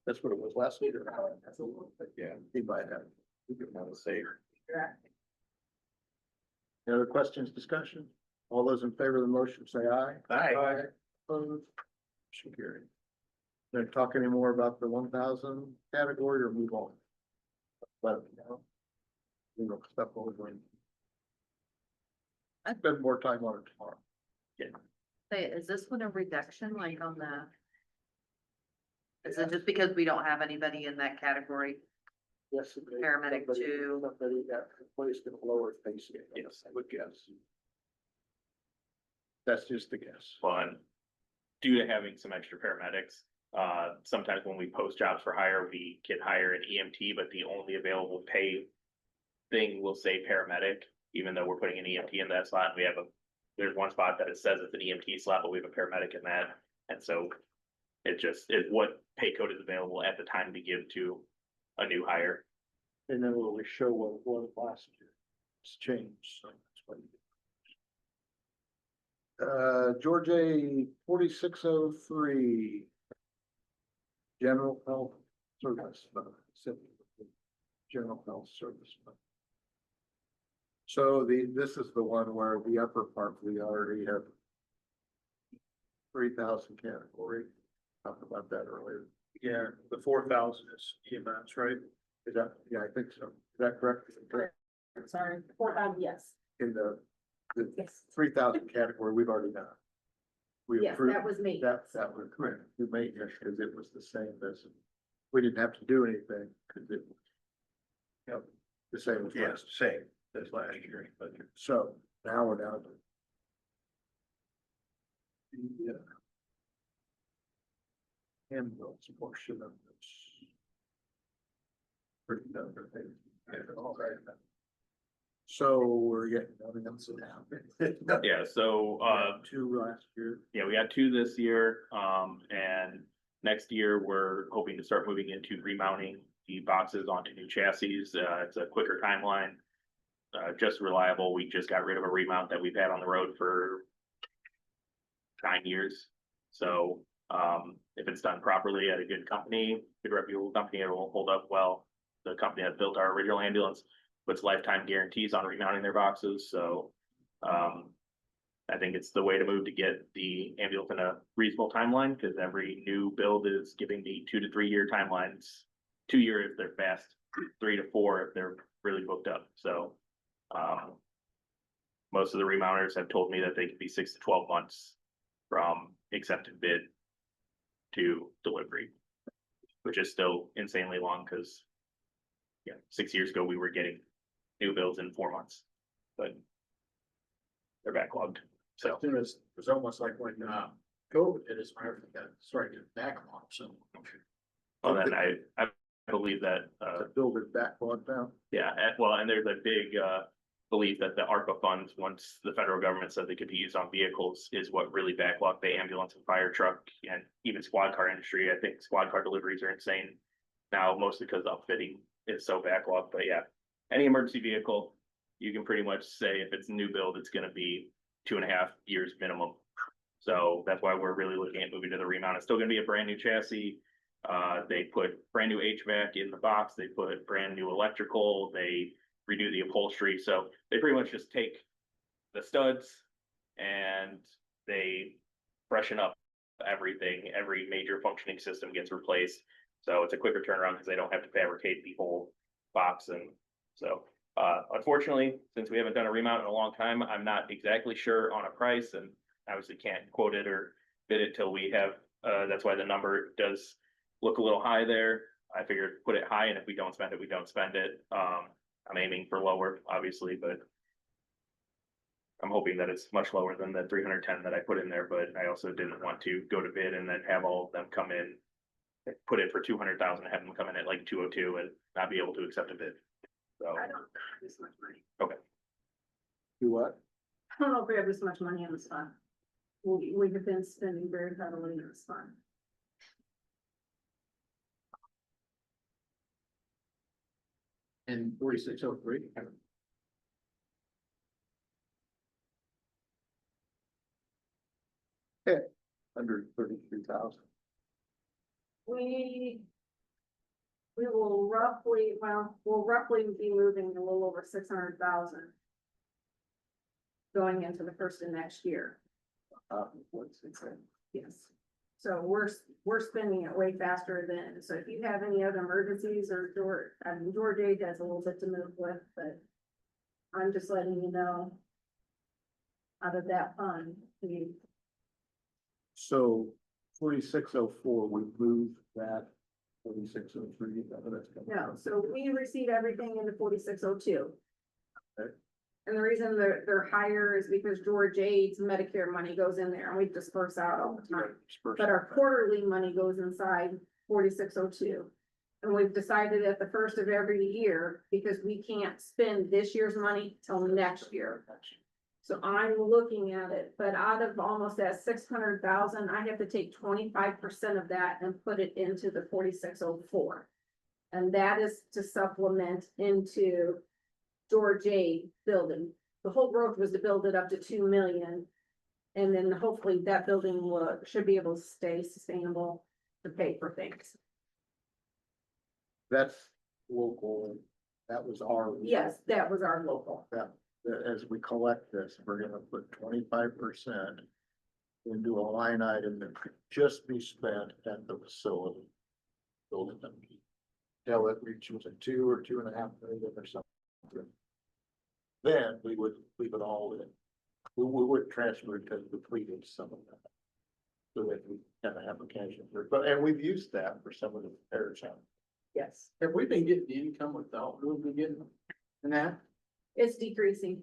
That's what it was last year. That's a little bit, yeah, he might have. We could have a say. Any other questions, discussion? All those in favor of the motion, say aye. Aye. Opposed? Motion carried. Gonna talk any more about the 1,000 category or move on? Let me know. We will step over and. I'd spend more time on it tomorrow. Say, is this one a reduction like on the? Is it just because we don't have anybody in that category? Yes. Paramedic two. Somebody got placed in a lower pay scale. Yes, I would guess. That's just a guess. Fun. Due to having some extra paramedics, sometimes when we post jobs for hire, we can hire an EMT, but the only available pay thing will say paramedic, even though we're putting an EMT in that slot. There's one spot that it says it's an EMT slot, but we have a paramedic in that. And so it's what pay code is available at the time to give to a new hire. And then will we show what it was last year? It's changed, so that's what. George A. 4603. General Health Service Fund. General Health Service Fund. So this is the one where the upper part, we already have 3,000 category. Talked about that earlier. Yeah, the 4,000 is EMS, right? Is that, yeah, I think so. Is that correct? Sorry, yes, In the yes, 3,000 category, we've already done. We yes, approved, that was me. that was correct. We made it because it was the same as, we didn't have to do anything because it was. Yep, the same as last. Same as last year. So now we're down to. The ambulance portion of this. Pretty number thing. All right. So we're getting nothing else now. Yeah, so, 2 last year. yeah, we got 2 this year, and next year, we're hoping to start moving into remounting the boxes onto new chassis. It's a quicker timeline. Just reliable. We just got rid of a remount that we've had on the road for 9 years. So, if it's done properly at a good company, good reputable company, it will hold up well. The company that built our original ambulance puts lifetime guarantees on remounting their boxes, so, I think it's the way to move to get the ambulance in a reasonable timeline, because every new build is giving the 2 to 3 year timelines. 2 years if they're fast, 3 to 4 if they're really booked up, so. Most of the remounters have told me that they could be 6 to 12 months from accepted bid to delivery, which is still insanely long, because yeah, 6 years ago, we were getting new builds in 4 months, but they're backlogged, so. As soon as, it was almost like when, COVID hit us, I started to backlog, so. Well, then I believe that, To build it backlog down. yeah, well, and there's a big, belief that the ARPA funds, once the federal government said they could be used on vehicles, is what really backlogged the ambulance and fire truck and even squad car industry. I think squad car deliveries are insane now, mostly because upfitting is so backlogged, but yeah. Any emergency vehicle, you can pretty much say if it's a new build, it's gonna be 2.5 years minimum. So that's why we're really looking at moving to the remount. It's still gonna be a brand new chassis. They put brand new HVAC in the box, they put brand new electrical, they redo the upholstery, so they pretty much just take the studs and they freshen up everything. Every major functioning system gets replaced, so it's a quicker turnaround because they don't have to fabricate the whole box. And so unfortunately, since we haven't done a remount in a long time, I'm not exactly sure on a price, and obviously can't quote it or bid it till we have, that's why the number does look a little high there. I figured put it high, and if we don't spend it, we don't spend it. I'm aiming for lower, obviously, but I'm hoping that it's much lower than the 310 that I put in there, but I also didn't want to go to bid and then have all of them come in, put in for 200,000, have them come in at like 202 and not be able to accept a bid. So, I don't have this much money. Do what? I don't know if we have this much money in this fund. We have been spending very heavily in this fund. In 4603. Under 33,000. We will roughly, well, we'll roughly be moving a little over 600,000 going into the first of next year. What's it say? Yes. So we're spending it way faster than, so if you have any other emergencies or George Aid has a little bit to move with, but I'm just letting you know out of that fund, So 4604, we moved that 4603. no, so we receive everything into 4602. Okay. And the reason they're higher is because George Aid's Medicare money goes in there and we disperse out all the time. But our quarterly money goes inside 4602. And we've decided at the first of every year, because we can't spend this year's money till next year. So I'm looking at it, but out of almost that 600,000, I have to take 25% of that and put it into the 4604. And that is to supplement into George Aid building. The whole growth was to build it up to 2 million. And then hopefully that building should be able to stay sustainable to pay for things. That's local. That was our. Yes, that was our local. As we collect this, we're gonna put 25% into a line item that could just be spent at the facility. Building them. Till it reaches a 2 or 2.5 million or something. Then we would leave it all in. We would transfer it to the fleet of some of that. So that we kind of have a cash reserve, but, and we've used that for some of the repairs. Yes, Have we been getting the income without, who have been getting in that? it's decreasing.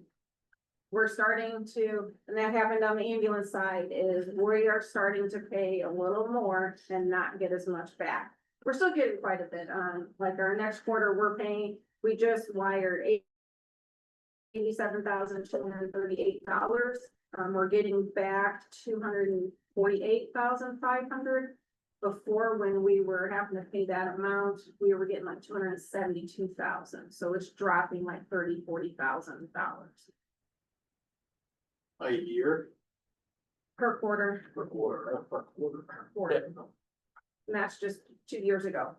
We're starting to, and that happened on the ambulance side, is we are starting to pay a little more and not get as much back. We're still getting quite a bit on, like our next quarter, we're paying, we just wired $87,238. We're getting back $248,500. Before, when we were having to pay that amount, we were getting like 272,000. So it's dropping like $40,000 A year? per quarter. Per quarter. Per quarter. And that's just 2 years ago.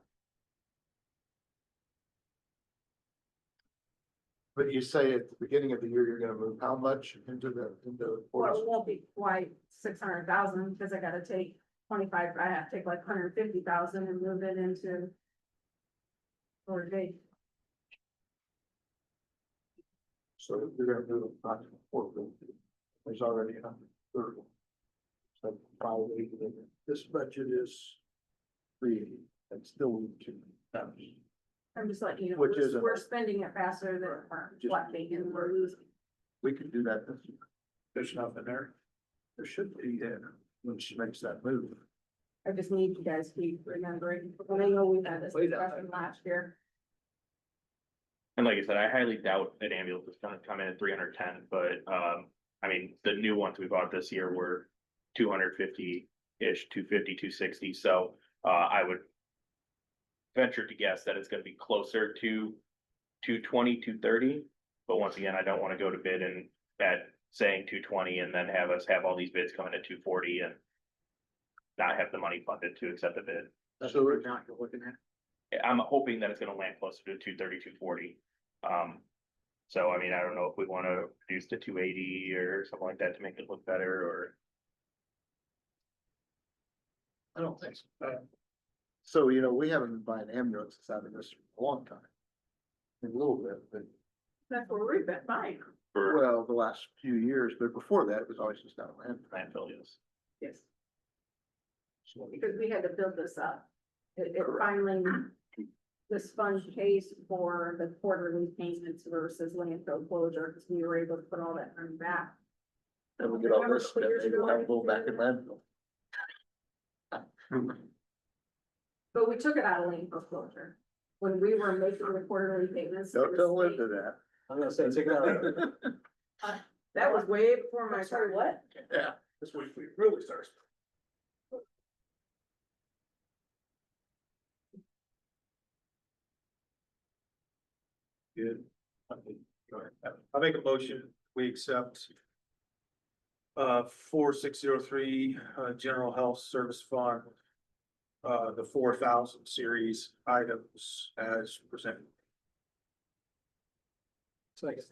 But you say at the beginning of the year, you're gonna move how much into the, Well, it won't be quite 600,000 because I gotta take 25, I have to take like 150,000 and move it into. Or they, So you're gonna move it back to 450. There's already a third. So 580, this budget is 380, and still two. I'm just letting you know, Which is a- we're spending it faster than we're collecting and we're losing. We could do that this year. There's nothing there. There should be, when she makes that move. I just need you guys to keep remembering, and I know we've had this discussion last year. And like I said, I highly doubt an ambulance is gonna come in at 310, but, I mean, the new ones we bought this year were 250-ish, 250, 260, so, I would venture to guess that it's gonna be closer to 220, 230. But once again, I don't wanna go to bid and at saying 220 and then have us have all these bids coming at 240 and not have the money funded to accept the bid. That's what we're not looking at. I'm hoping that it's gonna land closer to 230, 240. So I mean, I don't know if we wanna reduce to 280 or something like that to make it look better, or I don't think so. So, you know, we haven't been buying ambulances out of this for a long time. A little bit, but, That's where we've been buying. for well, the last few years, but before that, it was always just out of land. landfill use. Yes. Because we had to build this up. It finally, this fund pays for the quarterly payments versus landfill closure, because we were able to put all that money back. And we get all this, then maybe we'll have to go back in landfill. But we took it out of landfill closure. When we were making the quarterly payments. to Don't the tell state. Linda that. I'm gonna say, take it out. That was way before my time. What? Yeah. This week we really starts. Good. I make a motion, we accept. 4603, General Health Service Fund. The 4,000 series items as presented. Second.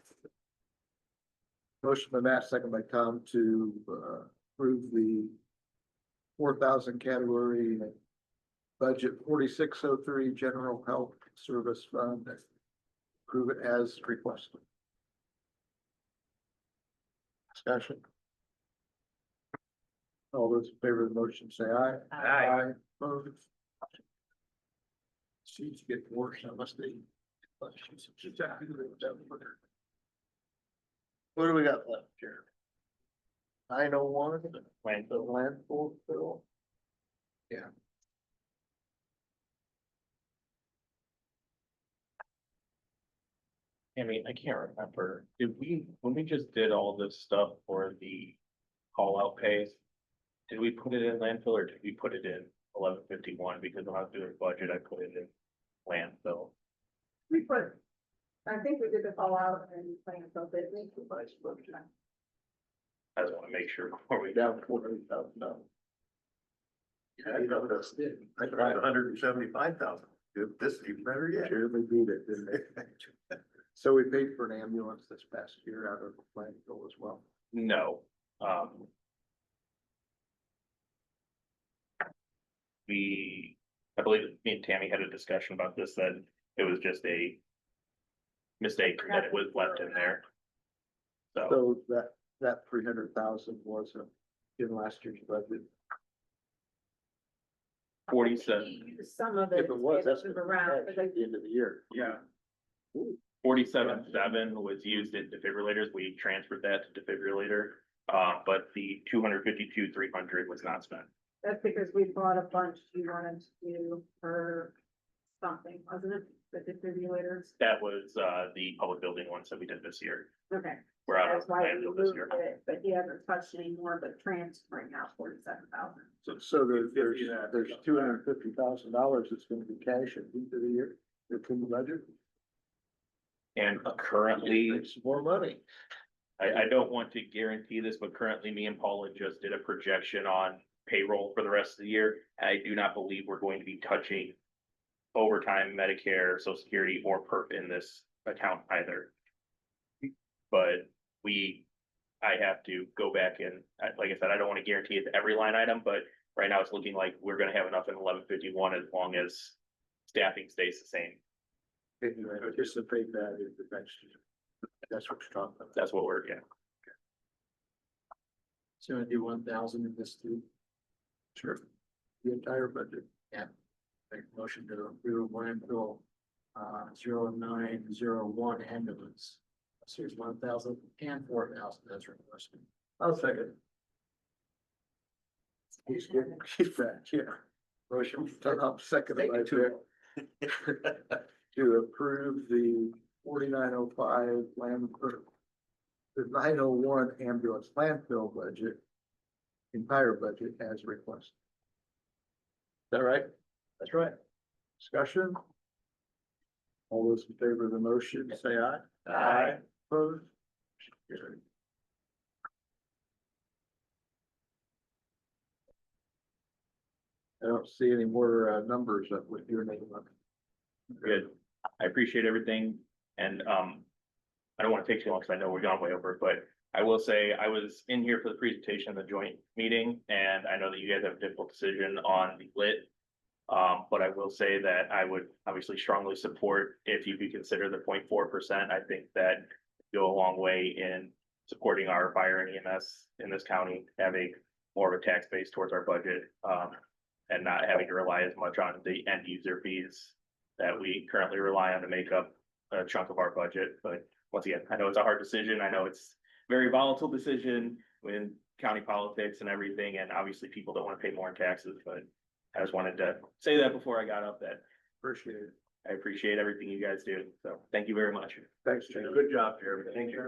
Motion by Matt, second by Tom to approve the 4,000 category budget 4603 General Health Service Fund. Approve it as requested. Discussion. All those in favor of the motion say aye. Aye. Opposed? She's getting worse, I must be. What do we got left here? 901, Landfill. landfill bill. I mean, I can't remember, when we just did all this stuff for the call out pays? Did we put it in landfill or did we put it in 1151? Because when I was doing budget, I put it in landfill. We put, I think we did the fallout and landfill, but we. I just wanna make sure before we. Down $400,000. Yeah, you know, that's it. I tried 175,000. This is even better yet. Sure, they beat it, didn't they? So we paid for an ambulance this past year out of the landfill as well. No, I believe me and Tammy had a discussion about this, that it was just a mistake that it was left in there. So, So that 300,000 was in last year's budget. 47 Some of If it. it was, that's moved what around, but at the end of the year. Yeah. 47.7 was used in defibrillators. We transferred that to defibrillator. But the 252,300 was not spent. that's because we bought a bunch you wanted to do for something, wasn't it? The defibrillators, That was, the public building ones that we did this year. okay. We're out That's of why we landfill this moved year. it, but he hasn't touched anymore, but transferring out 47,000. So there's $250,000 that's gonna be cash at the end of the year. It's in the budget. And currently, Make some more money. I don't want to guarantee this, but currently me and Paula just did a projection on payroll for the rest of the year. I do not believe we're going to be touching overtime, Medicare, Social Security, or PERF in this account either. But I have to go back and, like I said, I don't want to guarantee it's every line item, but right now it's looking like we're gonna have enough in 1151 as long as staffing stays the same. And you anticipate that in the next year. That's what you're talking about. That's what we're, yeah. So I do 1,000 in this too. Sure. The entire budget. Make a motion to approve landfill, 0901 ambulance. So here's 1,000 and 4,000 as requested. I'll second. He's good. Keep that, yeah. Motion, I'm second by Chair. To approve the 4905 land, or the 901 ambulance landfill budget, entire budget as requested. Is that right? That's right. Discussion? All those in favor of the motion, say aye. Aye. Opposed? Carried. I don't see any more numbers up with your name on it. Good. I appreciate everything and, I don't want to take too long because I know we're gone way over, but I will say I was in here for the presentation of the joint meeting and I know that you guys have a difficult decision on the lit. But I will say that I would obviously strongly support if you could consider the 0.4%. I think that go a long way in supporting our fire and EMS in this county, having more of a tax base towards our budget, and not having to rely as much on the end user fees that we currently rely on to make up a chunk of our budget. But once again, I know it's a hard decision. I know it's a very volatile decision in county politics and everything, and obviously people don't want to pay more in taxes, but I just wanted to say that before I got up, that Appreciate it. I appreciate everything you guys do. So thank you very much. Thanks, Jay. Good job, Jeremy. Thank you.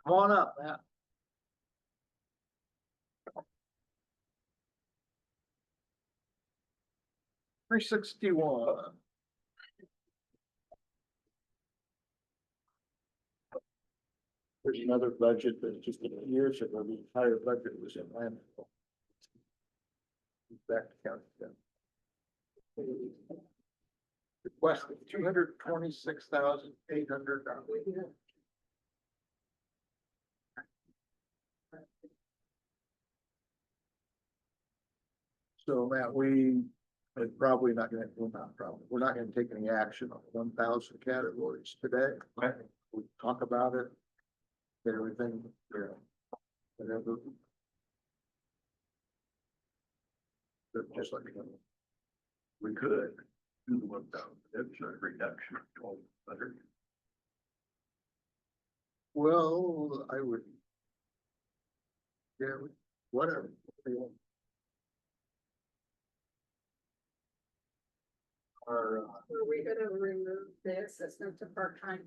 Come on up, Matt. 361. There's another budget that's just years ago, the entire budget was in landfill. Back to county. Request $226,800. So Matt, we are probably not gonna, well, not probably, we're not gonna take any action on 1,000 categories today. We talk about it. Get everything, whatever. But just like, we could do the 1,000, it's a reduction of 1,200. Well, I would. Yeah, whatever. Are we gonna remove the assistant to part-time?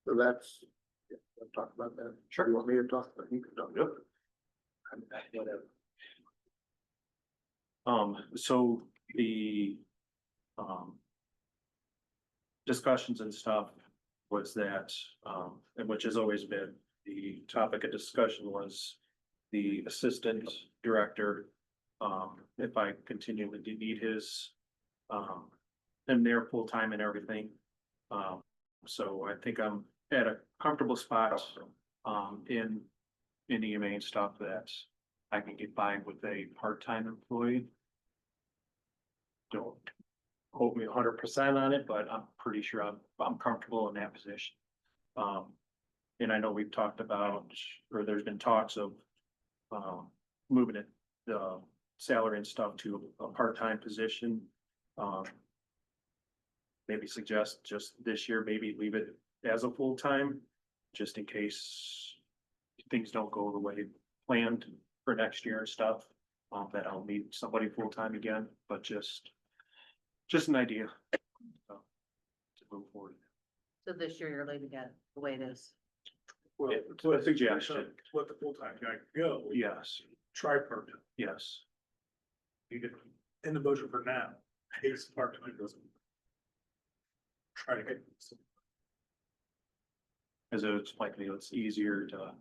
So that's, yeah, we'll talk about that. Sure. You want me to talk about, you can talk. Yep. Whatever. So the, discussions and stuff was that, and which has always been the topic of discussion was the assistant director. If I continue to need his, him there full-time and everything. So I think I'm at a comfortable spot, in EMA and stuff that I can get by with a part-time employee. Don't quote me 100% on it, but I'm pretty sure I'm comfortable in that position. And I know we've talked about, or there's been talks of, moving it, the salary and stuff to a part-time position. Maybe suggest just this year, maybe leave it as a full-time, just in case things don't go the way planned for next year and stuff. That I'll need somebody full-time again, but just an idea. To move forward. So this year you're leaving it the way it is. Well, Yeah, it's a suggestion. Let the full-time guy go. Yes, Try part-time. yes. You get in the motion for now. His part-time doesn't. Try to get. As it's likely, it's easier to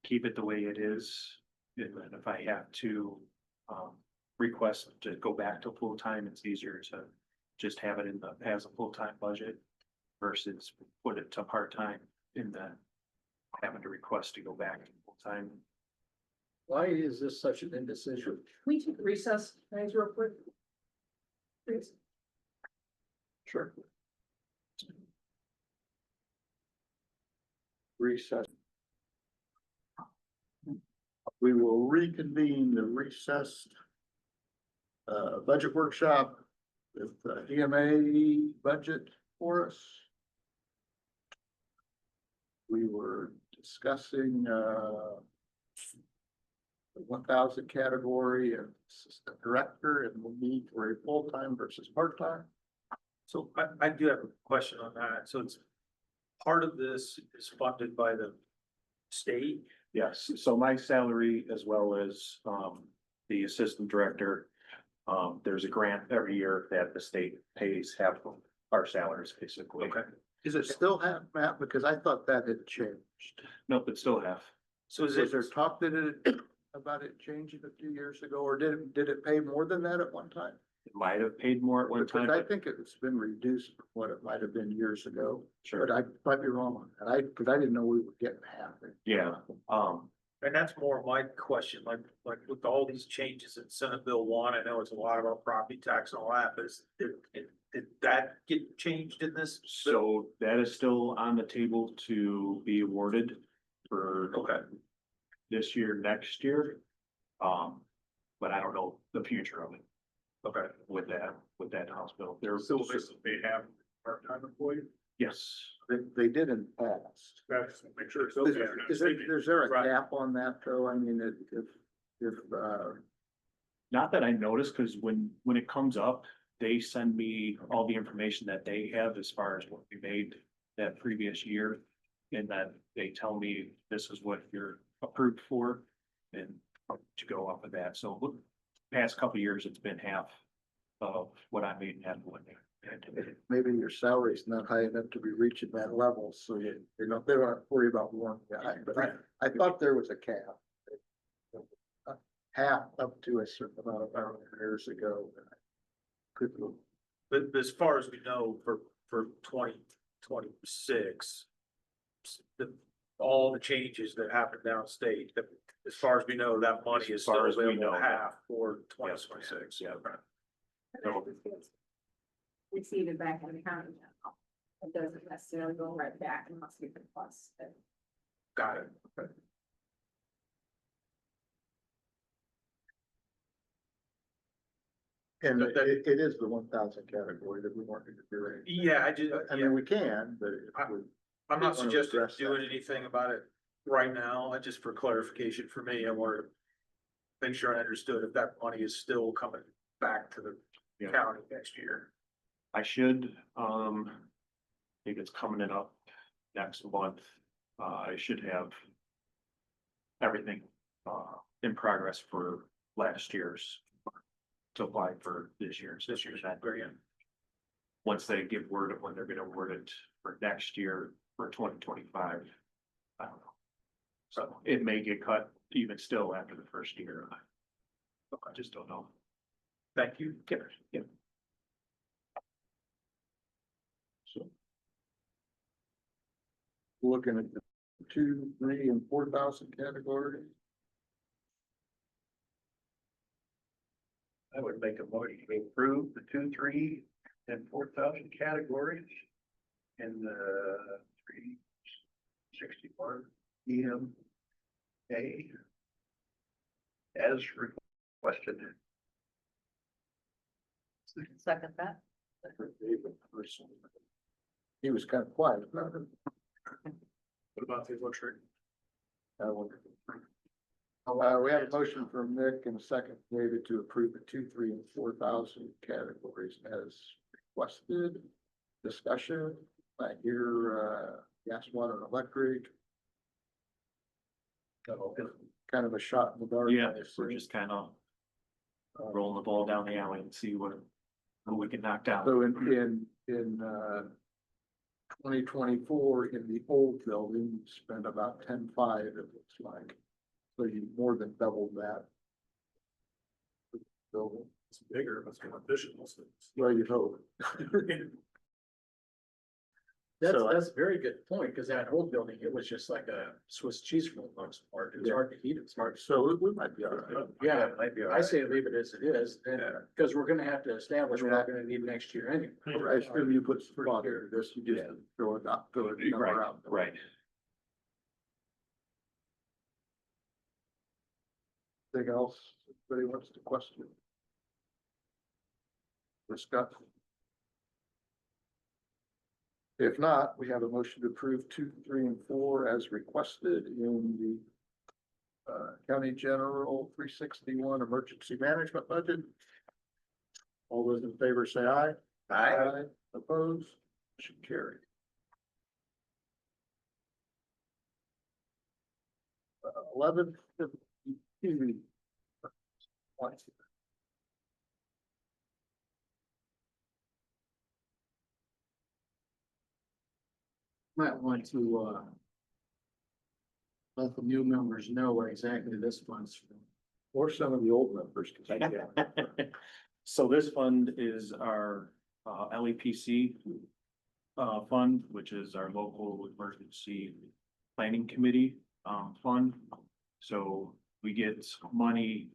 keep it the way it is. And then if I have to, request to go back to full-time, it's easier to just have it in the, as a full-time budget versus put it to part-time in the having to request to go back to full-time. Why is this such an indecision? Can we take a recess, guys, real quick? Please. Sure. Recess. We will reconvene the recessed budget workshop with EMA budget for us. We were discussing the 1,000 category of assistant director and the need for a full-time versus part-time. So I do have a question on that. So it's, part of this is funded by the state. Yes, so my salary as well as the assistant director. There's a grant every year that the state pays half of our salaries, basically. Okay. Is it still half, Matt? Because I thought that had changed. Nope, it's still half. So is Was it, there talk about it changing a few years ago, or did it pay more than that at one time? It might have paid more at one Because time, I but think it's been reduced from what it might have been years ago, sure, but I might be wrong on that. Because I didn't know we were getting half. yeah. and that's more my question, like with all these changes in Senate Bill 1, I know it's a lot about property tax and all that, but did that get changed in this? So that is still on the table to be awarded for Okay, this year, next year. But I don't know the future of it okay. with that House bill. There, So they have part-time employee? yes, They did in the past. That's, make sure it's Is there a Right. cap on that though? I mean, if, not that I noticed, because when it comes up, they send me all the information that they have as far as what we made that previous year. And that they tell me this is what you're approved for and to go off of that. So look, past couple of years, it's been half of what I made and half of what they had. maybe your salary's not high enough to be reaching that level, so they don't have to worry about one guy, but I thought there was a cap. Half up to a certain amount of years ago. Could, But as far as we know, for 2026, all the changes that happened downstate, that as far as we know, that money is As still far as we available know, half for 2026. Yeah. Received back in the county general. It doesn't necessarily go right back unless we request it. Got it. and But that- it is the 1,000 category that we wanted to do. It. Yeah, I just, I mean, we can, but it would- I'm not wanna suggesting address doing that. anything about it right now, just for clarification for me, I wanted to make sure I understood if that money is still coming back to the Yeah. county next year. I should, I think it's coming in up next month. I should have everything, in progress for last year's to apply for this year's. Grant. Once they give word of when they're gonna award it for next year for 2025. I don't know. So it may get cut even still after the first year. I just don't know. Thank you. Yeah. So. Looking at the 2, 3, and 4,000 category. I would make a motion to approve the 2, 3, and 4,000 categories in the 361 EMA as requested. Second that. He was kind of quiet about it. What about the luxury? We have a motion from Nick and a second from David to approve the 2, 3, and 4,000 categories as requested. Discussion, I hear, gas, water, and electric. Kind of a shot in the dark. Yeah, I we're assume. just kind of rolling the ball down the alley and see who we can knock down. So in 2024, in the old building, you spent about 10.5, it looks like. So you more than doubled that. Building, It's bigger, it's more efficient. well, you hope. That's a very good point, because that old building, it was just like a Swiss cheese for the most part. It was hard to heat it. Smart. So we might be all right. Yeah, Might be all I right. say leave it as it is, and, Yeah. because we're gonna have to establish what we're gonna need next year anyway. I assume you put some thought into this, you just throw it out, throw it number out. Right. Anything else anybody wants to question? Discuss? If not, we have a motion to approve 2, 3, and 4 as requested in the County General 361 Emergency Management Budget. All those in favor say aye. Aye. Opposed? Should carry. 11. Might want to, let the new members know what exactly this fund's for. Or some of the old members. 'Cause So this fund is our LEPC fund, which is our local emergency planning committee fund. So we get money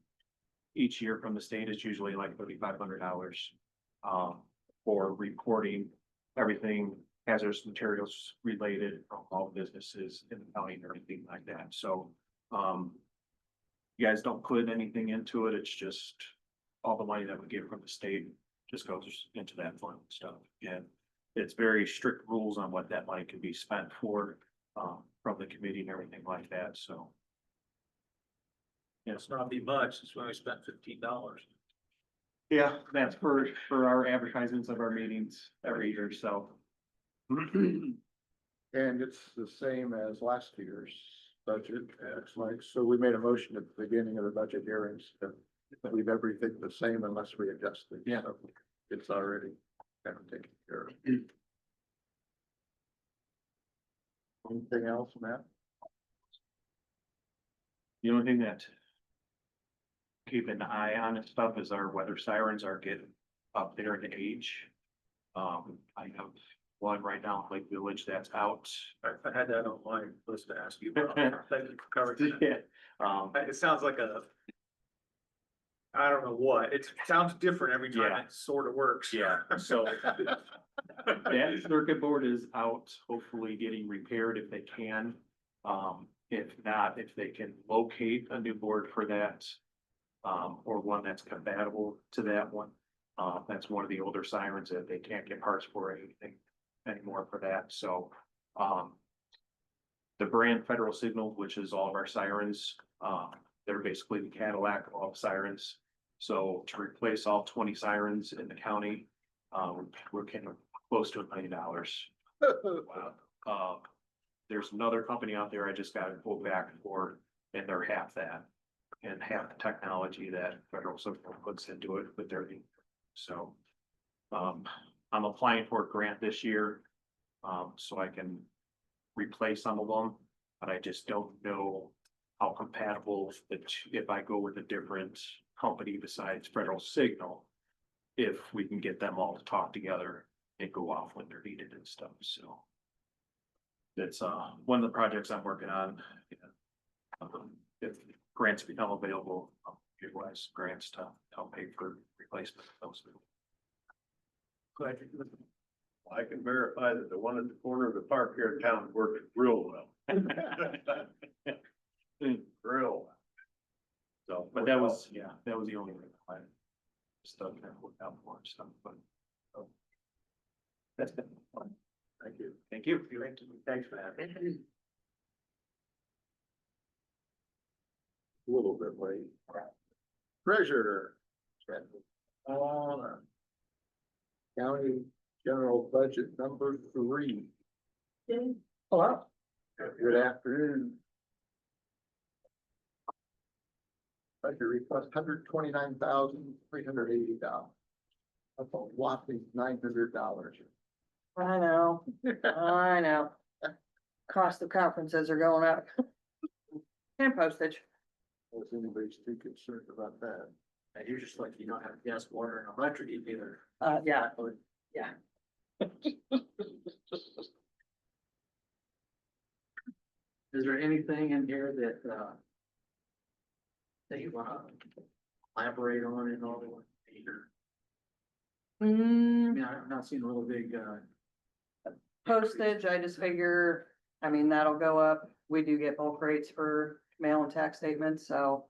each year from the state. It's usually like $3,500 for reporting everything hazardous materials related from all businesses in the county and everything like that. So you guys don't put anything into it. It's just all the money that we get from the state just goes into that fund and stuff. And it's very strict rules on what that money can be spent for, from the committee and everything like that, so. It's not be much, it's when we spent $15. Yeah, that's for our advertisements of our meetings every year, so. And it's the same as last year's budget, it's like, so we made a motion at the beginning of the budget hearings to leave everything the same unless we adjust it. Yeah. So it's already kind of taken care of. Anything else, Matt? The only thing that keep an eye on and stuff is our weather sirens are getting up there in age. I have one right now in Lake Village that's out. I had that on my list to ask you about. Thank you for covering that. Yeah, It sounds like I don't know what, it sounds different every time Yeah. it sort of works. yeah, so that circuit board is out, hopefully getting repaired if they can. If not, if they can locate a new board for that, or one that's compatible to that one. That's one of the older sirens that they can't get parts for or anything anymore for that, so, the brand Federal Signal, which is all of our sirens, they're basically the Cadillac of all sirens. So to replace all 20 sirens in the county, we're getting close to $1 million. Wow. There's another company out there I just got a quote back for, and they're half that. And half the technology that Federal Signal puts into it with their, so. I'm applying for a grant this year, so I can replace some of them, but I just don't know how compatible, if I go with a different company besides Federal Signal, if we can get them all to talk together and go off when they're needed and stuff, so. That's one of the projects I'm working on. If grants become available, I'll utilize grants to help pay for replacement of those. I can verify that the one at the corner of the park here in town worked real well. Real well. So, but that was, yeah, that was the only stuff that worked out for and stuff, but. So. That's been fun. Thank you. Thank you. Thanks, man. A little bit late. Treasurer. County General Budget number 3. Hello? Good afternoon. Budget request $129,380. That's a whopping $900. I know, I know. Cost of conferences are going up. And postage. Was anybody's too concerned about that? And you're just like, you don't have gas, water, and electric either. Yeah, yeah. Is there anything in here that you wanna elaborate on and all? I mean, I'm not seeing a real big, Postage, I just figure, I mean, that'll go up. We do get bulk rates for mail and tax statements, so.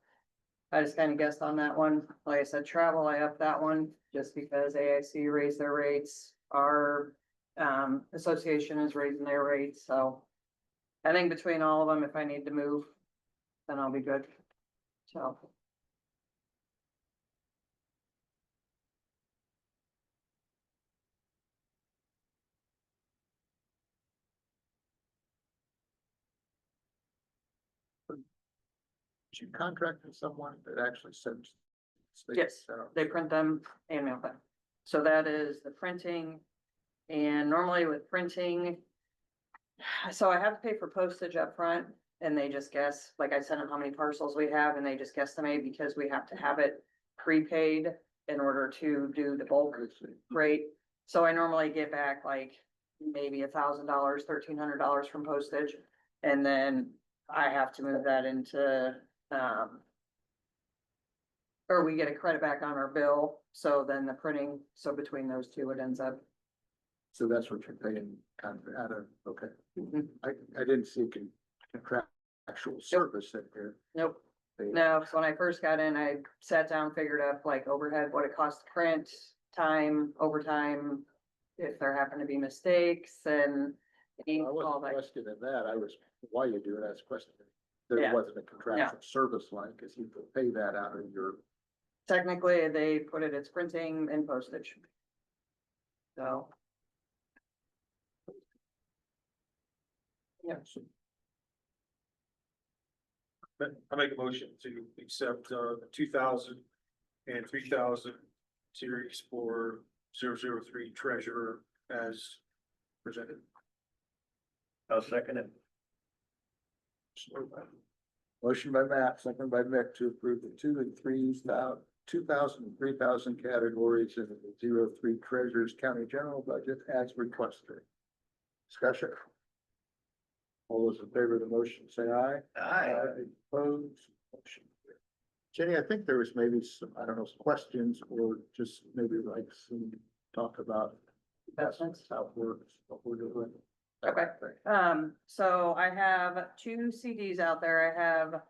I just kind of guessed on that one. Like I said, travel, I upped that one just because AIC raised their rates. Our association is raising their rates, so. I think between all of them, if I need to move, then I'll be good. So. You contract with someone that actually sends. Yes, they print them and mail them. So that is the printing. And normally with printing. So I have to pay for postage up front, and they just guess, like I send them how many parcels we have and they just guesstimate because we have to have it prepaid in order to do the bulk rate. So I normally get back like maybe $1,000, $1,300 from postage. And then I have to move that into, or we get a credit back on our bill, so then the printing, so between those two, it ends up. So that's what you're paying kind of out of, okay. Mhm. I didn't see contractual service in here. Nope, They- no, so when I first got in, I sat down, figured up like overhead, what it costs to print, time, overtime. If there happen to be mistakes and I all wasn't that. questioning that, I was, why you do it, I was questioning. There Yeah. wasn't a contractual service line, cause you could pay that out of your, Technically, they put it, it's printing and postage. So. Yeah. I make a motion to accept, the 2000 and 3000 series for 003 treasurer as presented. I'll second it. motion by Matt, second by Mick to approve the 2 and 2,000 and 3,000 categories in the 03 treasurer's county general budget as requested. Discussion. All those in favor of the motion, say aye. Opposed, motion carried. Jenny, I think there was maybe some, I don't know, some questions or just maybe like some talk about. Investments. How it works, what we're doing. Okay. So I have 2 CDs out there. I have.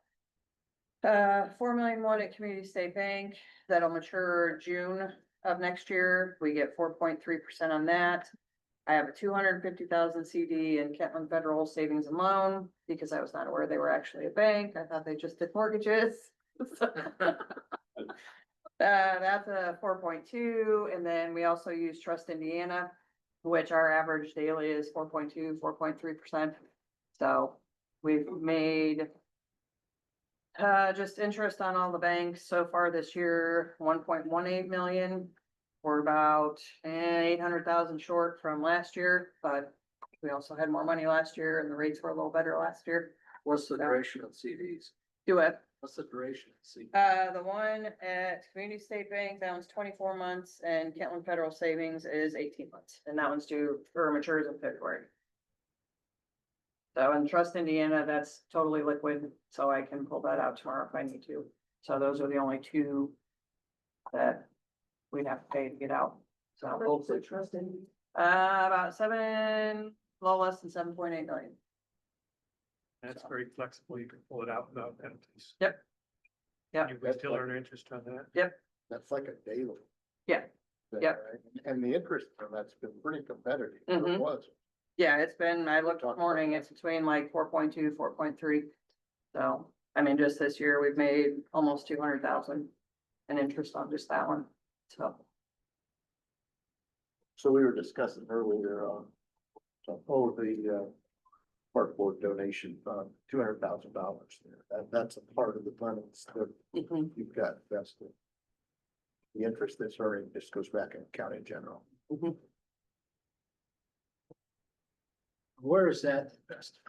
4 million one at Community State Bank that'll mature June of next year. We get 4.3% on that. I have a 250,000 CD in Kentland Federal Savings and Loan because I was not aware they were actually a bank. I thought they just did mortgages. That's a 4.2, and then we also use Trust Indiana, which our average daily is 4.2, 4.3%. So we've made just interest on all the banks so far this year, 1.18 million. We're about 800,000 short from last year, but we also had more money last year and the rates were a little better last year. what's the duration of CDs? Do it. What's the duration of CDs? The one at Community State Bank, that one's 24 months, and Kentland Federal Savings is 18 months, and that one's due or matures in February. So in Trust Indiana, that's totally liquid, so I can pull that out tomorrow if I need to. So those are the only 2 that we'd have to pay to get out. So about 7, a little less than 7.8 million. That's very flexible. You can pull it out without penalties. Yep. Yeah. You can still earn interest on that. That's like a daily. Yeah. thing, Yep. right? And the interest on that's been pretty competitive. Mhm. It was. Yeah, it's been, I looked this morning, it's between like 4.2, 4.3. So, I mean, just this year, we've made almost 200,000 in interest on just that one, so. So we were discussing earlier, the park board donation fund, $200,000 there. That's a part of the funds that Mhm. you've got invested. The interest that's earning just goes back in county general. Mhm. Where is that invested?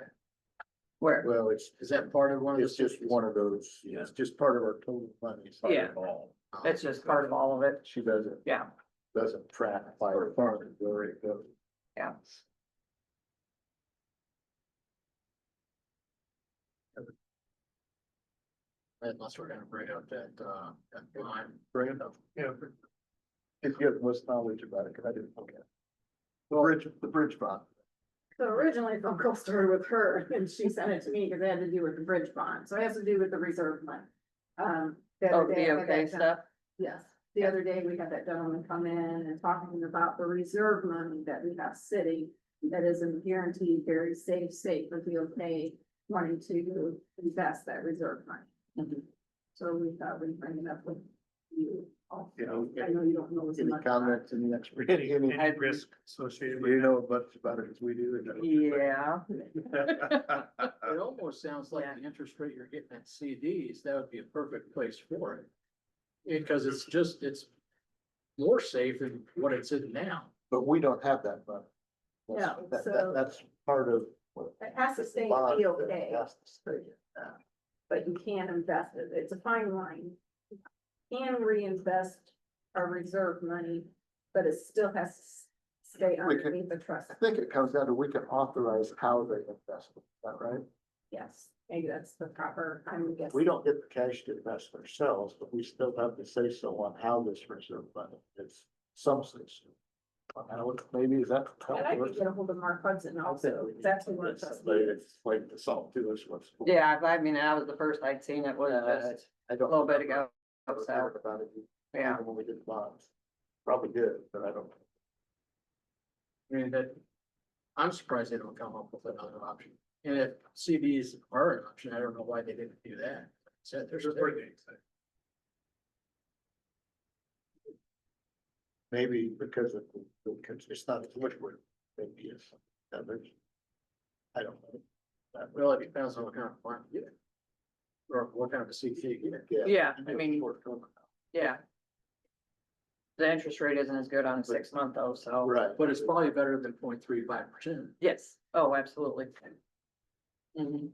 Where? Well, it's Is that part of one of the? It's just CDs? one of those, it's just part of our total money. It's part of Yeah. all. It's just part of all of it, She doesn't yeah, track by her fund, where it goes. yeah. Unless we're gonna bring up that line. Bring it up. Yeah. If you have most knowledge about it, cause I didn't look at it. The bridge bond. So originally the phone call started with her and she sent it to me because it had to do with the bridge bond. So it has to do with the reserve money. The Oh, other day the I had okay that stuff? Yes, the other day we had that gentleman come in and talking about the reserve money that we have sitting. That isn't guaranteed, very safe for the okay, wanting to invest that reserve money. Mhm. So we thought we'd bring it up with you. also. Yeah. I know you don't know as Any much. about it. comments, any expert? Any I- risk associated Do with you that? know as much about it as we do? Yeah. It almost sounds like the interest rate you're getting at CDs, that would be a perfect place for it. Because it's more safe than what it's in now. But we don't have that money. That's- No, that- that's part of. what It has to stay bond be okay, has to stay. but you can't invest it. It's a fine line. You can reinvest our reserve money, but it still has to stay We can- underneath the trust. I think it comes down to we can authorize how they invest, it. Is that right? Yes, maybe that's the proper, I'm guessing. We don't get the cash to invest ourselves, but we still have to say so on how this reserve money is, some say so. Maybe is that. And I could get a hold of Mark Hudson also, it's actually one of the trustees. Like the salt to us, what's. Yeah, I mean, that was the first I'd seen it was just I a don't. little bit ago, Never so, heard about it. yeah. Even when we did bonds. Probably good, but I don't. I mean, that, I'm surprised they don't come up with another option. And if CDs are an option, I don't know why they didn't do that. Said there's a Maybe because of, because it's not as liquid, maybe it's others. I don't know. Well, it depends on what kind of farm you get. Or what kind of a CD you get. Yeah, I mean, yeah. The interest rate isn't as good on a 6 month though, so. Right. But it's probably better than 0.35%. Yes, oh, absolutely. Mhm.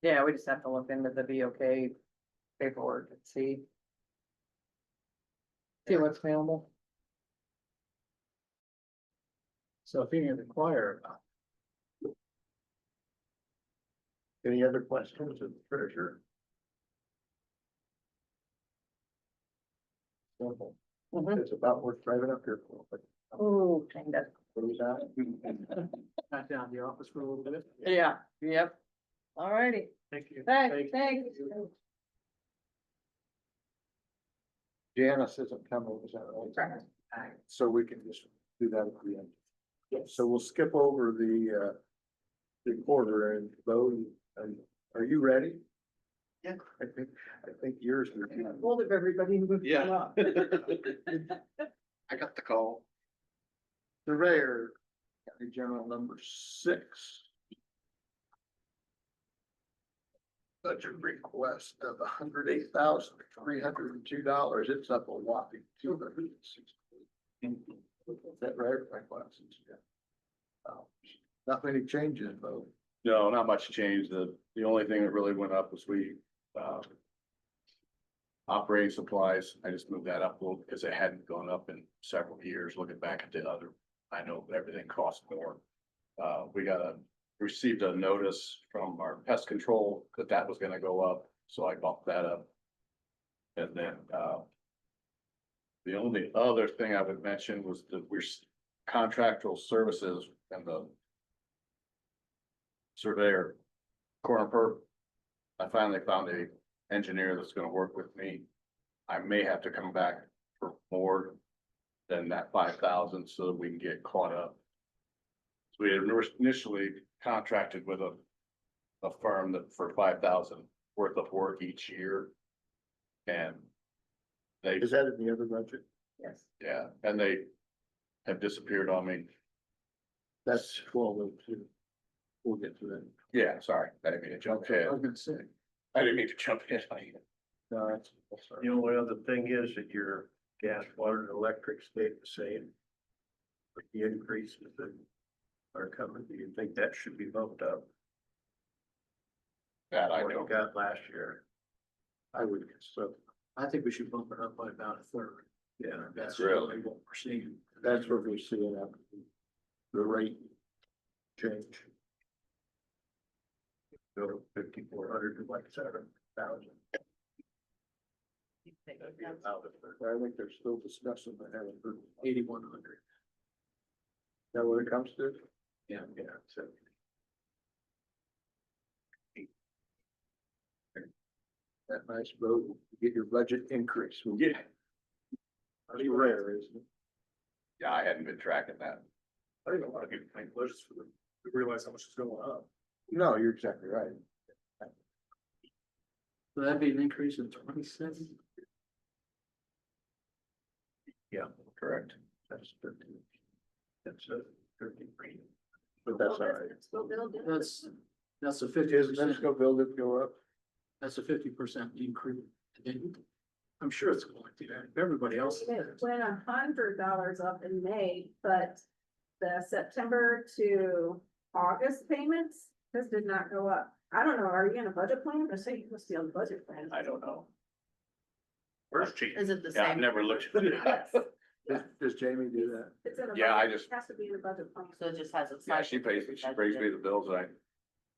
Yeah, we just have to look into the BOK paperwork and see. See what's available. So if you can inquire about. Any other questions of the treasurer? Simple. Mhm. It's about worth driving up here for, but Oh, kinda. what was that? Not down the office for a little bit. Yeah, yep. Alrighty, Thank you. thanks. Janice isn't coming, is that right? So we can just do that at the end. Yes. So we'll skip over the quarter and Bo, are you ready? Yeah. I think yours are. Hold of everybody. moved them Yeah. up. I got the call. Surveyor, County General number 6. Budget request of $108,302. It's up a whopping 260. Is that right? My glasses, yeah. Not many changes, though. No, not much change. The only thing that really went up was operating supplies. I just moved that up a little because it hadn't gone up in several years, looking back at the other. I know everything costs more. We received a notice from our pest control that was gonna go up, so I bumped that up. And then, the only other thing I would mention was that contractual services and the surveyor, Corner Perp. I finally found a engineer that's gonna work with me. I may have to come back for more than that 5,000 so that we can get caught up. So we had initially contracted with a firm that for 5,000 worth of work each year. And they, Is that in the other budget? Yes. yeah, and they have disappeared on me. That's 1202. We'll get to that. Yeah, sorry, I didn't mean to jump ahead. I was gonna say. I didn't mean to jump ahead. No, that's sorry. The only other thing is that your gas, water, and electric stayed the same. But the increases that are coming, do you think that should be bumped up? That I don't. Got last year. I would guess so. I think we should bump it up by about a third. Yeah, That's really. really what we're seeing. That's what we're seeing after the rate change. Go 5,400 to like 7,000. I think they're still discussing the having 8,100. that what it comes to? Yeah. Yeah, so. That nice vote, get your budget increase. Yeah. Pretty rare, isn't it? Yeah, I hadn't been tracking that. I think a lot of people think budgets for them, to realize how much is going up. No, you're exactly right. So that'd be an increase of 27. Yeah, Correct. that's 13. That's a 13. But that's all right. That's a Let's 50%, go build it, go up. that's a 50% increase. I'm sure it's going to, everybody else. It went $100 up in May, but the September to August payments, this did not go up. I don't know, are you in a budget plan? I say you must be on the budget plan. I don't know. Where's Chief? Is it the Yeah, I've same? never looked at it. Yes, Does Jamie do that? it's in a. Yeah, budget- I just- Has to be in a budget plan. So it just has a. Yeah, she pays me, she brings me the bills, and I,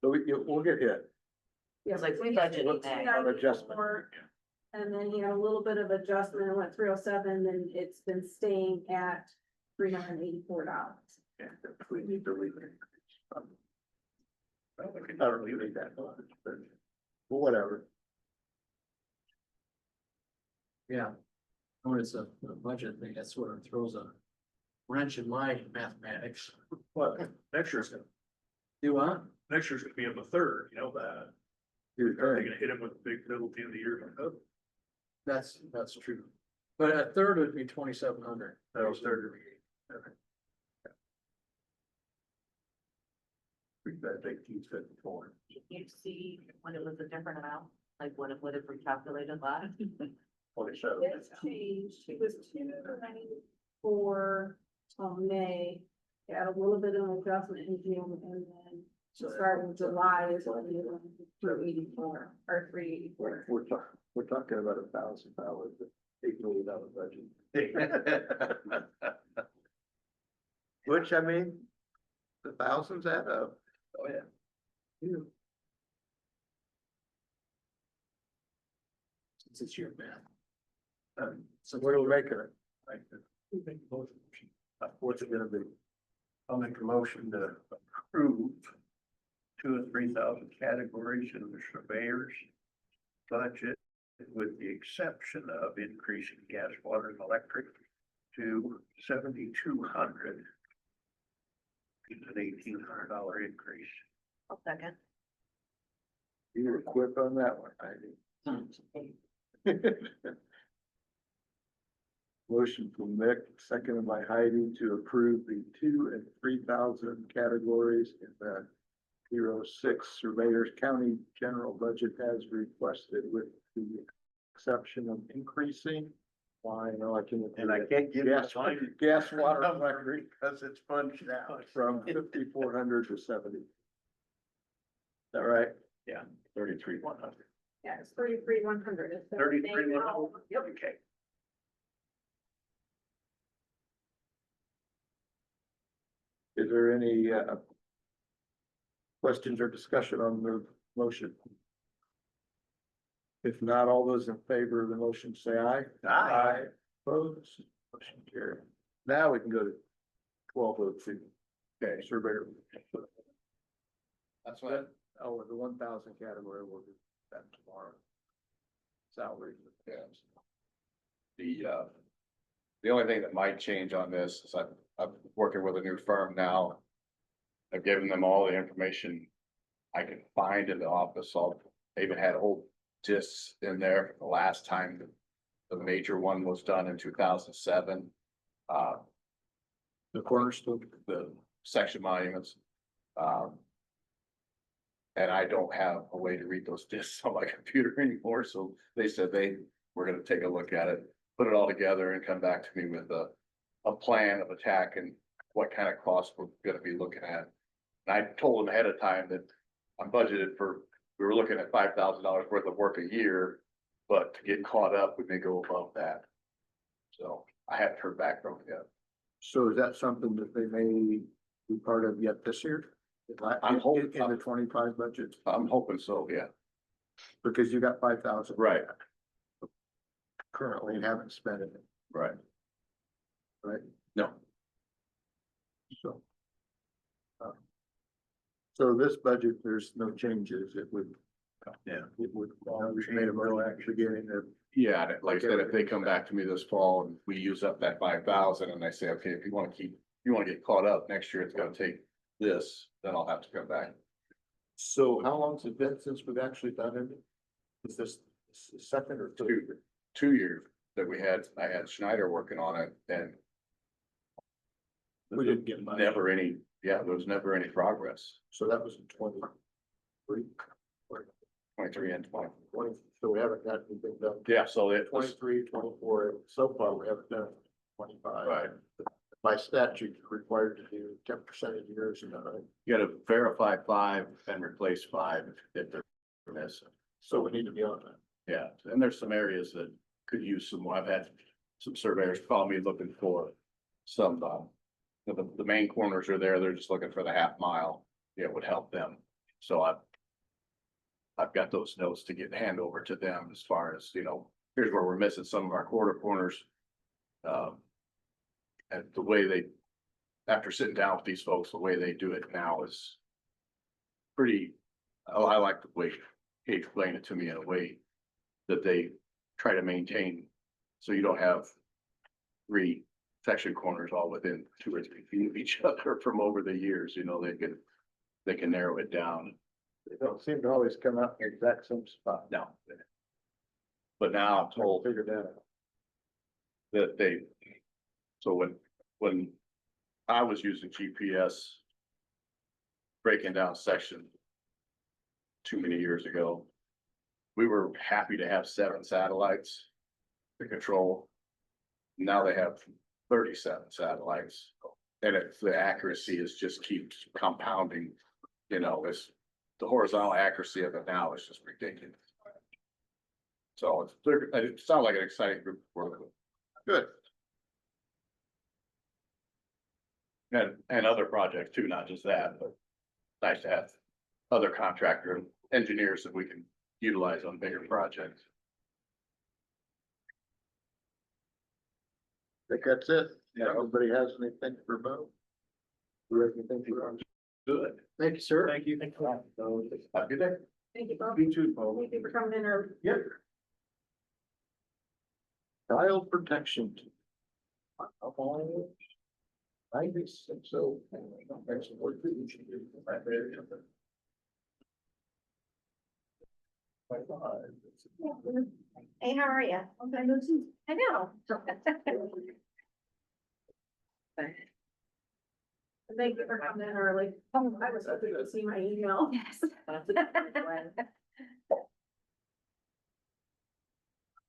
So we'll get hit. It's like We budgeting went day. 294, and then he had a little bit of adjustment, it went 307, then it's been staying at $384. We need to leave it. I don't really need that much, but whatever. Yeah. When it's a budget thing, that sort of throws a wrench in my mathematics. What, next year's gonna, Do what? next year's gonna be in the third, you know that. You're Are they right. gonna hit him with a big bill at the end of the year? That's true. But a third would be 2,700. That'll start to be. I think he's 54. You see when it was a different amount, like when it would have recalculated last? 27. It's changed, he was 294 till May, he had a little bit of an adjustment in June, and then starting July is when he went through 84, or 384. We're talking about $1,000, $8 million budget. Which, I mean, the thousands add up. Oh, yeah. Since it's your math. So what are we making it? What's it gonna be? I'll make a motion to approve 2,000 and 3,000 categories in the surveyor's budget, with the exception of increasing gas, water, and electric to 7,200. It's an $1,800 increase. I'll second. You were quick on that one, Heidi. Motion from Mick, seconded by Heidi to approve the 2,000 and 3,000 categories in the 06 Surveyors County General Budget as requested, with the exception of increasing. Why, no, I can't. And I can't give you Gas, a line gas, water, number electric because it's punched out. from 5,400 to 70. Is that right? 33,100. Yeah, it's 33,100. It's the same 33,100. amount. Yep. Okay. Is there any questions or discussion on the motion? If not, all those in favor of the motion say aye. Aye. Opposed, motion carried. Now we can go to 1202. Okay, surveyor. That's what, Oh, the 1,000 category, we'll do that tomorrow. Salary. yes. The only thing that might change on this is I'm working with a new firm now. I've given them all the information I can find in the office. I even had old discs in there the last time the major one was done in 2007. The cornerstone. The section monuments. And I don't have a way to read those discs on my computer anymore, so they said they were gonna take a look at it, put it all together and come back to me with a plan of attack and what kind of costs we're gonna be looking at. And I told them ahead of time that I'm budgeted for, we were looking at $5,000 worth of work a year, but to get caught up, we may go above that. So I haven't heard back from them yet. So is that something that they may be part of yet this year? I'm hoping- In the 25 budget, I'm hoping so, yeah. because you got 5,000. Right. Currently and haven't spent it, Right. right? No, So. So this budget, there's no changes. It would. Yeah. It would, we made a motion at the beginning of, yeah, and like I said, if they come back to me this fall and we use up that 5,000 and I say, okay, if you wanna get caught up next year, it's gonna take this, then I'll have to come back. so how long's it been since we've actually done it? Is this second or third? 2 years that I had Schneider working on it and We didn't get much. there was never any progress, So that was in 23. 23 and 20. So we haven't got anything done. Yeah, so it was, 23, 24. So far we haven't done 25. Right. By statute, you're required to do 10% of yours, and you gotta verify 5 and replace 5 if they're missing. so we need to be on that. Yeah, and there's some areas that could use some more. I've had some surveyors call me looking for some, the main corners are there. They're just looking for the half mile. It would help them. So I've got those notes to hand over to them as far as, here's where we're missing some of our quarter corners. And the way after sitting down with these folks, the way they do it now is pretty, I like the way he explained it to me in a way that they try to maintain, so you don't have 3 section corners all within 2 or 3 feet of each other from over the years, they can narrow it down. They don't seem to always come out in the exact same spot. No. But now I'm told Figure that out. that so when I was using GPS breaking down section too many years ago, we were happy to have 7 satellites to control. Now they have 37 satellites, and the accuracy just keeps compounding, it's the horizontal accuracy of it now is just ridiculous. So it sounds like an exciting group to work with. Good. And other projects too, not just that, but nice to have other contractor engineers that we can utilize on bigger projects. I think that's it. Yeah, everybody has anything for Bo? Do anything for us? Good. Thank you, sir. Thank you. Have a good day. Thank you, Bob. Me too, Bo. Thank you for coming in early. Yep. Child protection. 96, so. Hey, how are you? I know. Thank you for coming in early. I was hoping to see my email. Yes.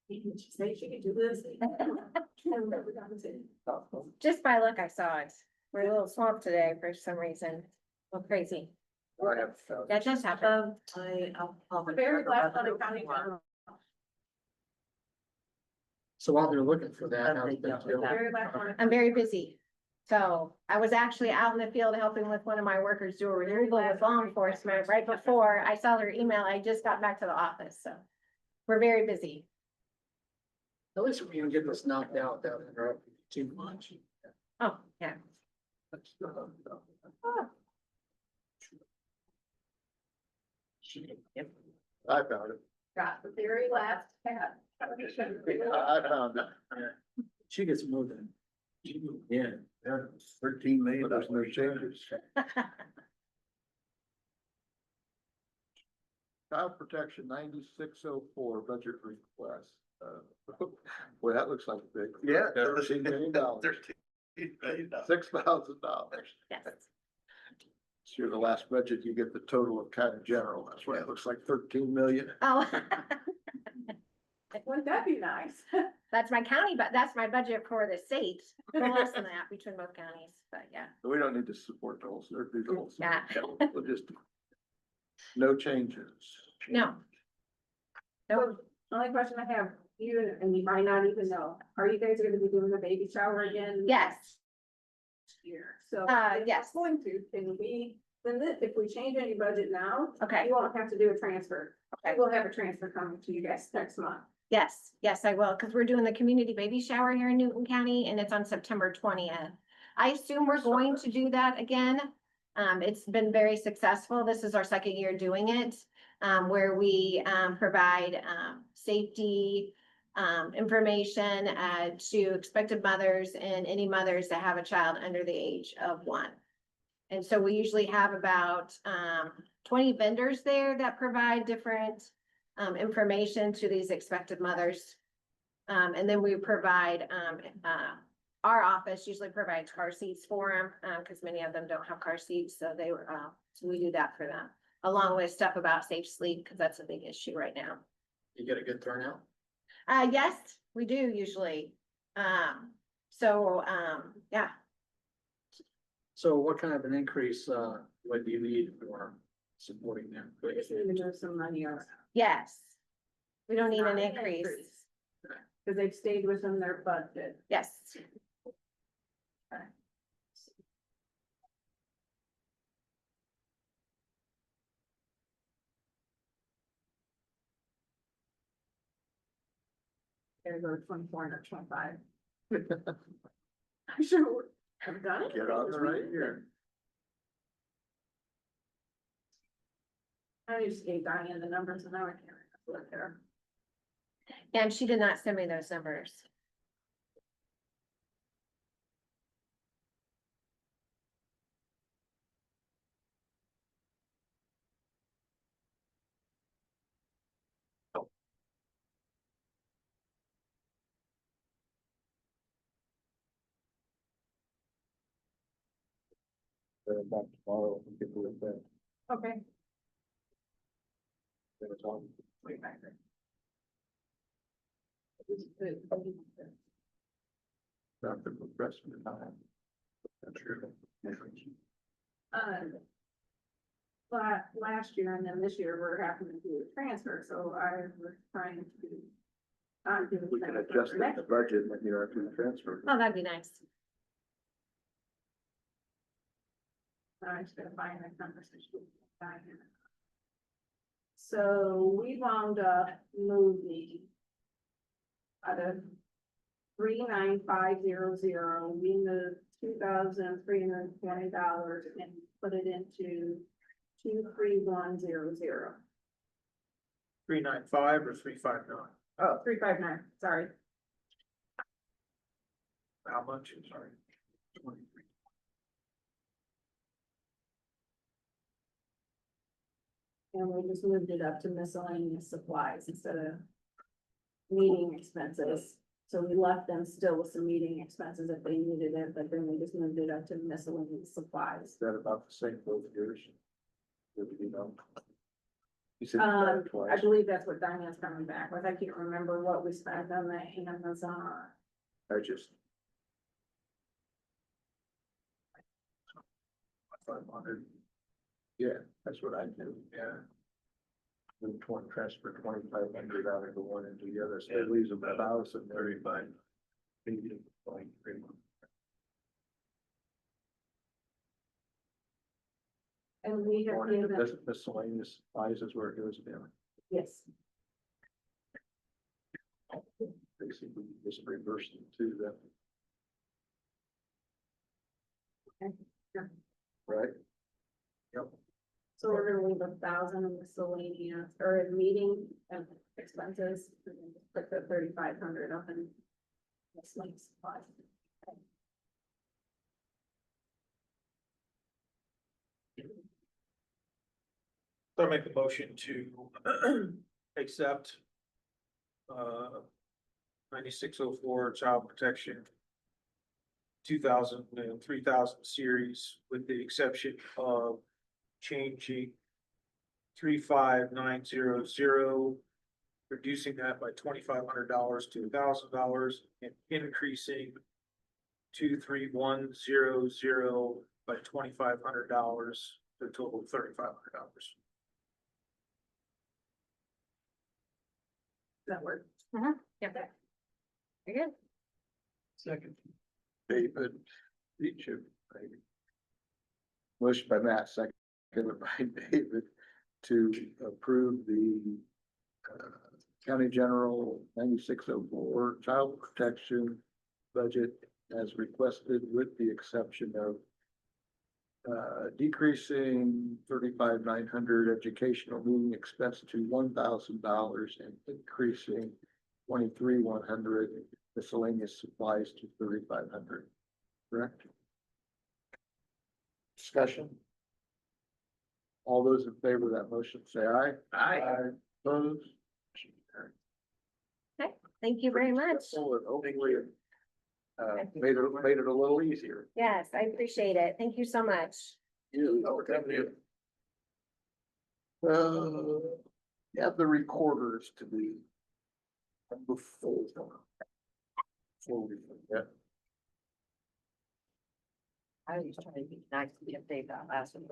Did she say she could do this? Just by look, I saw it. We're a little swamped today for some reason. Well, crazy. That just happened. I'll. Very glad that I found it. So while they're looking for that, how's Okay, things yeah. going? Very glad. I'm very busy. So I was actually out in the field helping with one of my workers do a removal with law enforcement right before I saw their email. I just got back to the office, so we're very busy. At least we can get this knocked out without interrupting too much. Oh, yeah. I found it. Got the very last tab. I found it. She gets moving. Yeah, 13 million, there's no changes. Child protection 9604 budget request. Well, that looks like a big. Yeah. $13 million. $6,000. Yes. So the last budget, you get the total of kind of general. That's why it looks like 13 million. Oh. Wouldn't that be nice? That's my county, but that's my budget for the state. A little less than that between both counties, but yeah. We don't need to support the whole, or do the whole. Yeah. We'll just. No changes. No. No, Only question I have, you, and you might not even know, are you guys gonna be doing the baby shower again? yes. Year, so. Yes. Going to, can we then if we change any budget now, Okay, you won't have to do a transfer. Okay. We'll have a transfer coming to you guys next month. yes, yes, I will, because we're doing the community baby shower here in Newton County and it's on September 20th. I assume we're going to do that again. It's been very successful. This is our second year doing it, where we, provide, safety, information, to expected mothers and any mothers that have a child under the age of 1. And so we usually have about, 20 vendors there that provide different, information to these expected mothers. And then we provide, our office usually provides car seats for them, because many of them don't have car seats, so they were, so we do that for them. Along with stuff about safe sleep, because that's a big issue right now. You get a good turnout? Yes, we do usually. So, yeah, So what kind of an increase, what do you need for supporting them? We just need to move some money around. yes. We don't need Not an increase. Cause they've stayed within their budget. Yes. Gotta go to 24 and 25. I sure have done it. Get on the right here. I just gave Diane the numbers and now I can't remember what they're. Yeah, and she did not send me those numbers. Back tomorrow, we can do it then. Okay. Then it's on. Wait back there. Not the progressive time. That's true. Last year and then this year, we're having to do a transfer, so I was trying to. Do the We can transfer adjust for the next- budget when you have to transfer. Oh, that'd be nice. I just gotta find that conversation. with Diane. So we wound up moving. Out of 39500, we moved $2,320 and put it into 23100. 395 or 359? Oh, 359, sorry. How much? Sorry. 23. And we just moved it up to miscellaneous supplies instead of meeting expenses. So we left them still with some meeting expenses if they needed it, but then we just moved it up to miscellaneous supplies. Is that about the same both years? You know? You said I twice. believe that's what Diane's coming back with. I can't remember what we spent on the Amazon. I just. 500. Yeah, that's what I do, yeah. Move 20, transfer 2,500 out of the one into the other, so it leaves them 1,035. And we have Going into given, miscellaneous supplies is where it goes down. yes, Basically, just reverse them to them. Okay, yeah. Right? Yep. so we're gonna leave 1,000 in miscellaneous or in meeting and expenses. And then just put the 3,500 up in miscellaneous supplies. So I make a motion to accept 9604 child protection 2000 and 3000 series with the exception of changing 35900, reducing that by $2,500 to $1,000 and increasing 23100 by $2,500 to a total of $3,500. That work? Yep. Very good. Second. David, each of. Motion by Matt, second seconded by David to approve the County General 9604 Child Protection budget as requested, with the exception of decreasing 35,900 educational moving expense to $1,000 and increasing 23,100 miscellaneous supplies to 3,500. Correct? Discussion? All those in favor of that motion, say aye. Aye. Opposed? Thank you very much. Hopefully, made it a little easier. Yes, I appreciate it. Thank you so much. Have the recorders to be. Before we forget. I was trying to be nice to get Dave that last one.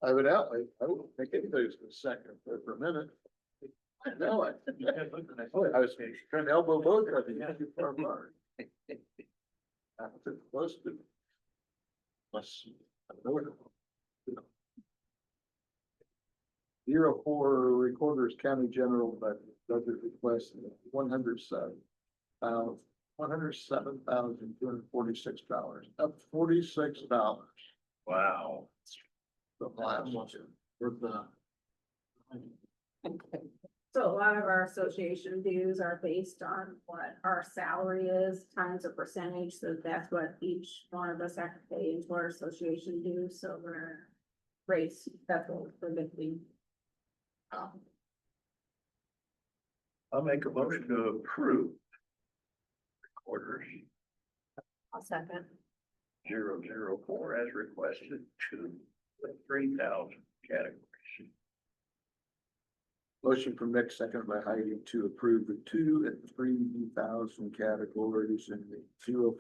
I would think anybody's gonna second for a minute. I know it. I was trying to elbow both of you, too far apart. That's close to. Less. 04 Recorders County General budget request $107,246, up $46. Wow. From last year. So a lot of our association dues are based on what our salary is times a percentage, so that's what each one of us have to pay into our association dues, so we're race, that's what we're predicting. I'll make a motion to approve. Orders I'll second. 004 as requested to the 3,000 categories. Motion from Nick, second by Heidi, to approve the 2,000 and 3,000 categories in the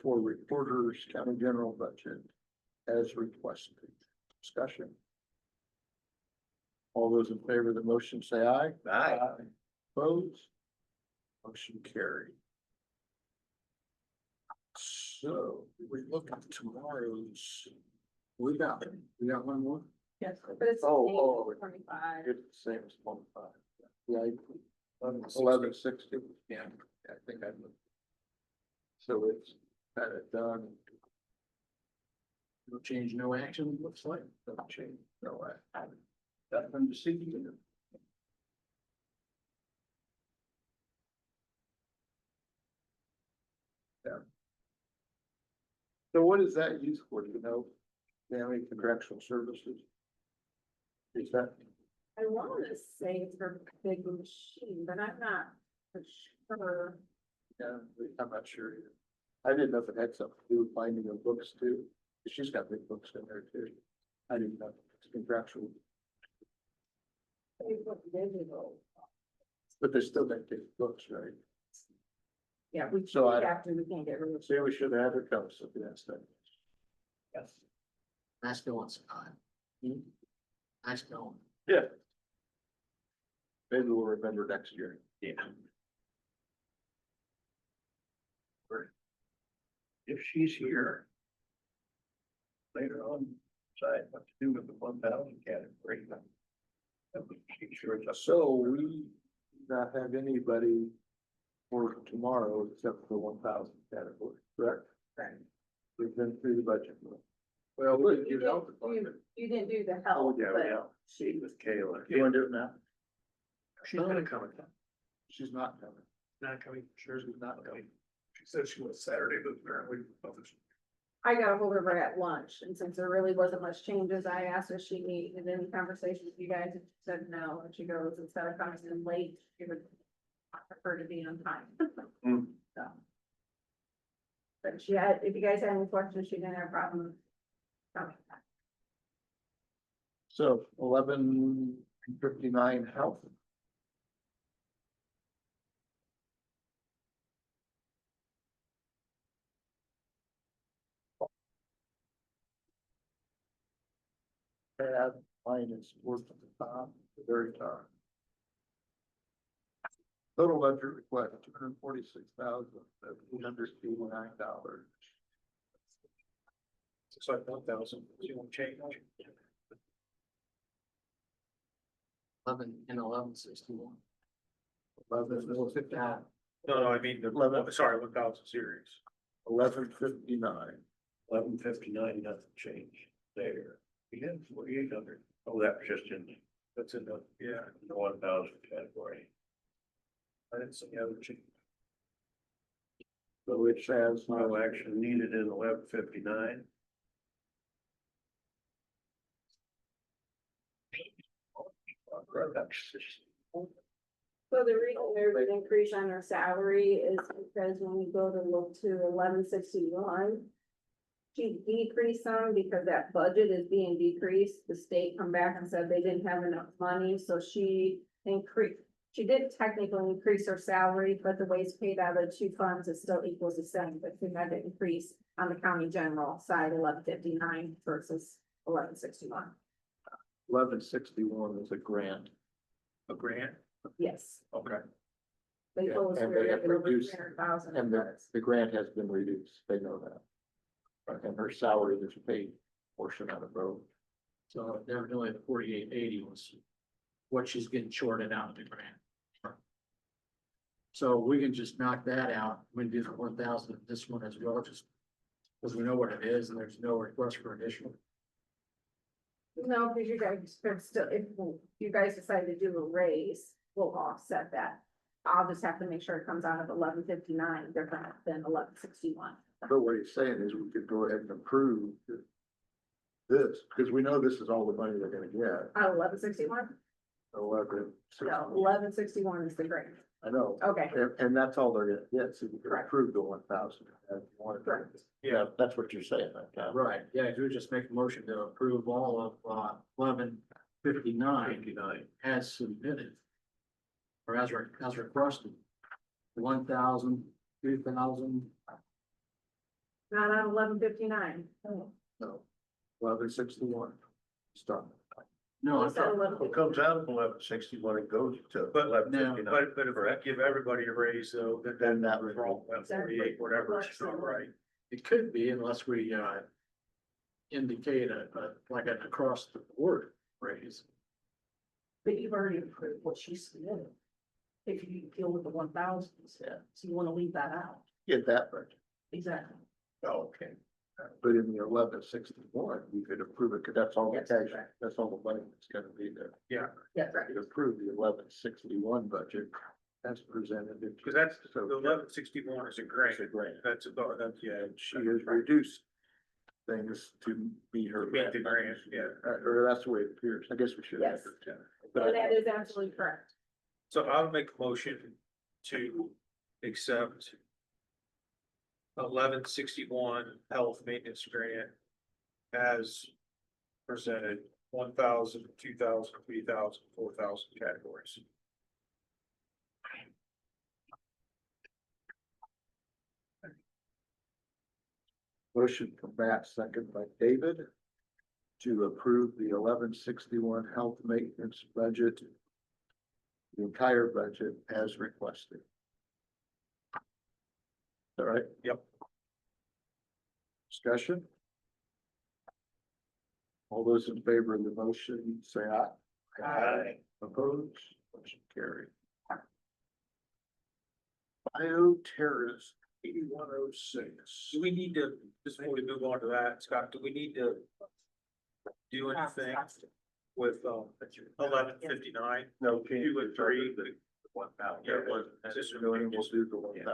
04 Reporters County General budget as requested. Discussion. All those in favor of the motion say aye. Aye. Opposed? Motion carried. So we look at tomorrow's. We got one more? Yes, but it's Oh, 25. It's the same as 25. Yeah. 1160. Yeah, I think I moved. So it's kind of done. No change, no action, looks like. No change, no action. Nothing to see here. Yeah. So what is that used for, do you know? Family Correctional Services? Is that? I want to say it's for big machine, but I'm not for sure. Yeah, I'm not sure either. I didn't know if it had something to do with finding of books too. She's got big books in there too. I didn't know. It's contractual, Digital. but they still got big books, right? Yeah, we, So I- after we can't get rid of. See, we should have had her come, so that's that. Yes. Nice going, Scott. Nice going. Yeah. Maybe we'll remember next year. Yeah. If she's here. Later on, decide what to do with the 1,000 category. That would be sure it's a. So we do not have anybody for tomorrow except for 1,000 category, correct? Right. We've been through the budget. Well, look, You you help. you didn't do the health, Yeah, but yeah. See with Kayla. You wanna do it now? She's gonna come. She's not coming. Not coming. Sure, she's not coming. She said she was Saturday, but apparently. I got a hold of her at lunch, and since there really wasn't much changes, I asked if she needed any conversation with you guys, and she said no, and she goes, instead of coming in late, she would prefer to be on time. Hmm. So. But she had, if you guys had any questions, she didn't have a problem. coming. So 11:59 health. Add minus towards the top, the very top. Total budget request $246,889. It's like 1,000, you won't change. eleven sixty-one. 1159. No, I mean, sorry, 1,000 series. 1159. 1159 doesn't change there. We had 4,800. Oh, that was just in, That's in the, yeah. the 1,000 category. I didn't see other change. So it says No action needed in 1159. So the reason there's an increase on our salary is because when we go to look to 1161. She decreased some because that budget is being decreased. The state come back and said they didn't have enough money, so she increased. She did technically increase her salary, but the ways paid out of the two funds is still equals the same, but she had to increase on the county general side, 1159 versus 1161. 1161 is a grant. A grant? Yes. Okay. They Yeah, told us and we were they have getting over reduced- 300,000. And the grant has been reduced. They know that. And her salary is paid portion of it, bro. So evidently the 4880 was what she's getting shorted out of the grant. So we can just knock that out. We can do the 1,000, this one as well, just because we know what it is and there's no request for additional. No, because you guys are still, if you guys decide to do a raise, we'll offset that. I'll just have to make sure it comes out of 1159 different than 1161. But what he's saying is we could go ahead and approve this, because we know this is all the money they're gonna get. 1161? 11. No, 1161 is the grant. I know, Okay, and that's all they're gonna get, so you can Correct. approve the 1,000. if you wanted to. Correct. Yeah, that's what you're saying, okay? Right, yeah, if you would just make a motion to approve all of 1159 as submitted. Or as requested. 1,000, 2,000. not on 1159. No, 1161. Stop. No, I You said thought, 11. What comes out of 1161, it goes to But- 1159. But if we give everybody a raise, though, then that was wrong, that 48, whatever, it's not right. it could be unless we indicate like an across the board raise. But you've already approved what she submitted. If you deal with the 1,000, Yeah. so you wanna leave that out. Get that right. Exactly. Oh, okay. But in the 1161, you could approve it, because that's all the Yes, cash, correct. that's all the money that's gonna be there. Yeah, Yeah, You could approve the 1161 budget as presented. because that's, the So 1161 is a grant. it's a grant. That's about, that's, yeah. She has reduced things to meet her. Meet the grant, yeah. Or that's the way it appears. I guess we should. Yes. But that is absolutely correct. So I'll make a motion to accept 1161 health maintenance grant as presented, 1,000, 2,000, 3,000, 4,000 categories. motion from Matt, second by David, to approve the 1161 health maintenance budget, the entire budget as requested. All right? Yep. Discussion? All those in favor of the motion, say aye. Aye. Opposed, motion carried. Bioterrorism, 8106. Do we need to, just before we move on to that, Scott, do we need to do anything with 1159? No, Two and three. 1,000. Yeah, it was. Just doing, we'll do the 1,000.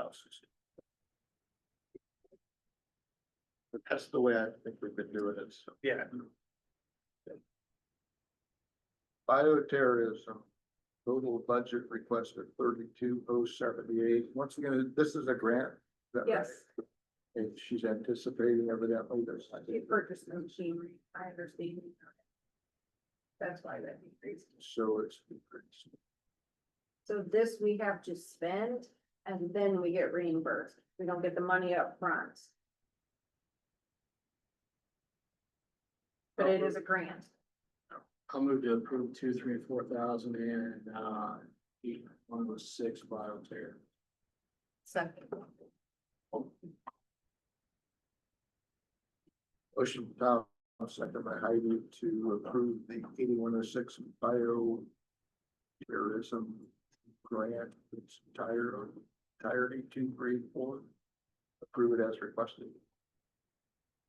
But that's the way I think we've been doing it, so. Yeah, Bioterrorism, total budget request of 32,078. Once again, this is a grant. is that right? Yes, And she's anticipating evidently this. you purchased the machinery, I understand. That's why that decreased. So it's increased. So this we have to spend and then we get reimbursed. We don't get the money up front. But it is a grant. I'll move to approve 2, 3, 4,000 and 106 bioterror. Second. Motion found, second by Heidi to approve the 8106 bio tourism grant, it's entirety 2, 3, 4. Approve it as requested.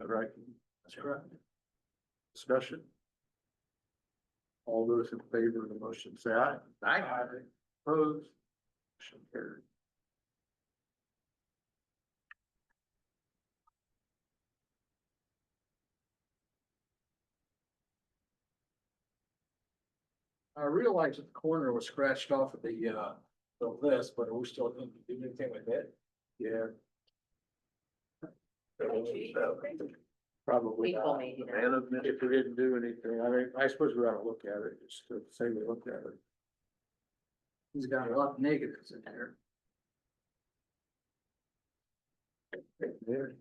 All right, that's correct. Discussion. All those in favor of the motion, say aye. Aye. Opposed? Motion carried. I realized that the corner was scratched off of the list, but we still didn't do anything with it. Yeah, We probably told not. me, you know. Man of If we didn't do anything, I mean, I suppose we ought to look at it, just to say we looked at it. He's got a lot of negatives in there. There.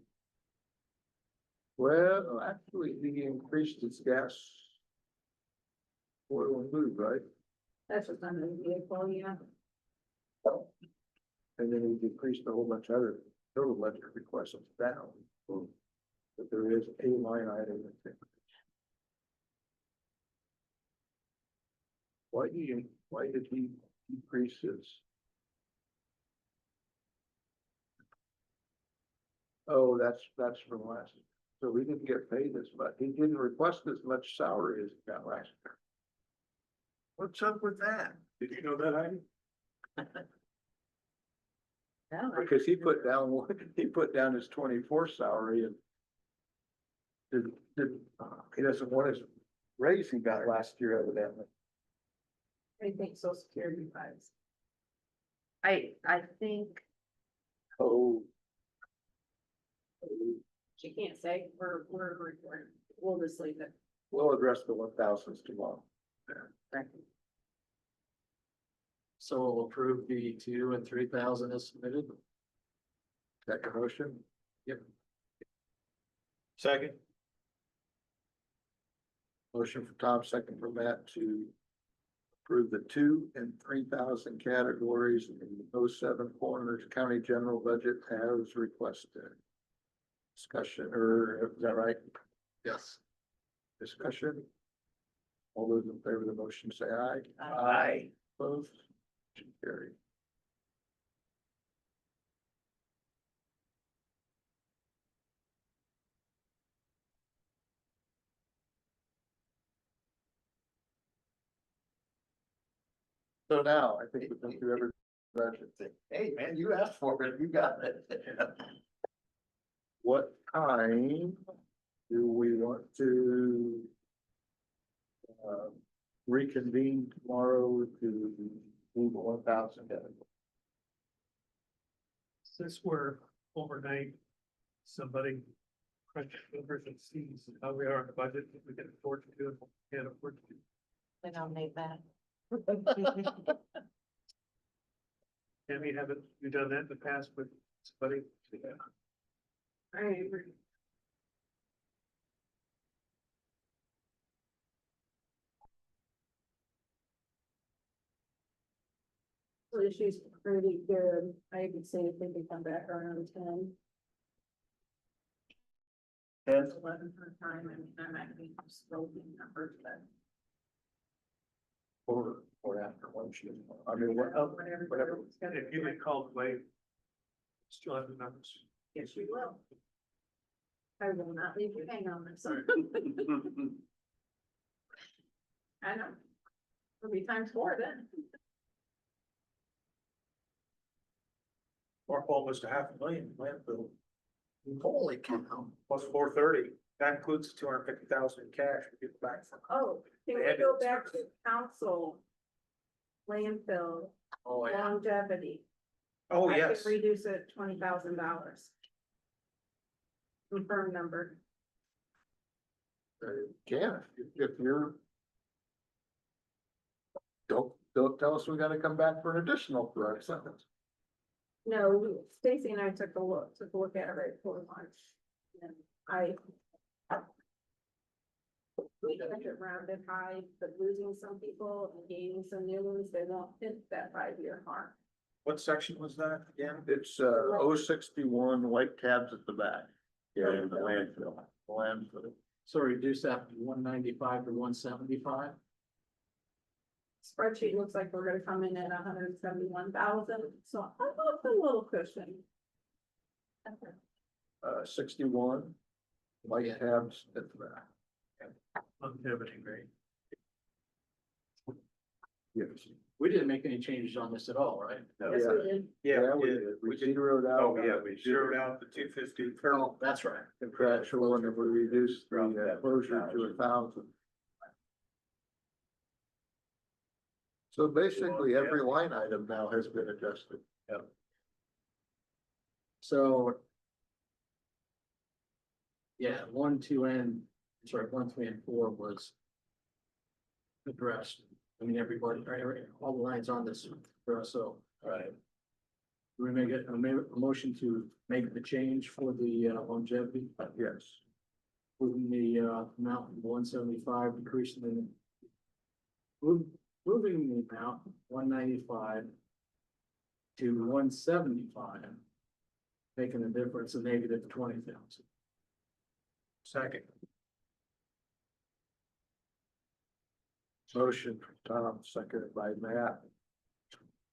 Well, actually, he increased his gas. Oil and food, right? That's what's on the vehicle, yeah. And then he decreased a whole bunch of other total budget requests down. But there is a line item. Why did he decrease his? Oh, that's from last, so we didn't get paid as much, he didn't request as much salary as he got last year. What's up with that? Did you know that, Heidi? No, Because he put down his 24 salary and he doesn't want his raise he got last year evidently. I think social security files. I think, Oh. She can't say, we're recording, we'll just leave it. We'll address the 1,000s tomorrow. So we'll approve the 2,000 and 3,000 as submitted. Second motion, Second. motion for Tom, second for Matt to approve the 2,000 and 3,000 categories in the 07 Corners County General Budget as requested. Discussion, or is that right? Yes. Discussion? All those in favor of the motion say aye. Aye. Opposed? Motion carried. So now, I think we've been through every budget thing. Hey, man, you asked for it, you got it. What time do we want to reconvene tomorrow to move 1,000? Since we're overnight, somebody crunch numbers and sees how we are in the budget, if we can afford to do it, can't afford to do. we nominate that. Tammy, haven't you done that in the past with somebody? I agree. So she's pretty good. I would say if they could come back around 10. 11 for time, and I might be scrolling numbers, but Or after lunch. I mean, what, whatever. If you had called away, still have the numbers. yes, you will. I will not leave you hang on this. I know. It'll be times 4 then. Or almost $500,000 landfill, Holy cow. plus 430, that includes 250,000 in cash we get back from. Oh, can we They had go it. back to council? Landfill Oh, yeah. longevity. Oh, I yes. could reduce it $20,000. Confirm number. Yeah, if you're. Don't tell us we gotta come back for an additional for our sentence. No, Stacy and I took a look at it right before lunch. And we kept it rounded high, but losing some people and gaining some new ones, they won't hit that 5-year mark. What section was that again? It's 061 white tabs at the back. Yeah, in the landfill. Landfill. So reduce that from 195 to 175. spreadsheet looks like we're gonna come in at 171,000, so I love a little cushion. 61. Light tabs at the back. Longevity rate. Yes. We didn't make any changes on this at all, right? Yes, we did. Yeah, we we did. did. We zeroed out. Oh, yeah, we zeroed out the 250. Oh, that's right. Contractual and we reduced the closure to 1,000. So basically, every line item now has been adjusted. So. Yeah, 1, 2, and, sorry, 1, 3, and 4 was. Addressed. I mean, everybody, all the lines on this, so. Right. We make it, a motion to make the change for the longevity, Yes. moving the amount from 175, decreasing the. Moving the amount 195 to 175. Making a difference of negative 20,000. Second. Motion from Tom, seconded by Matt.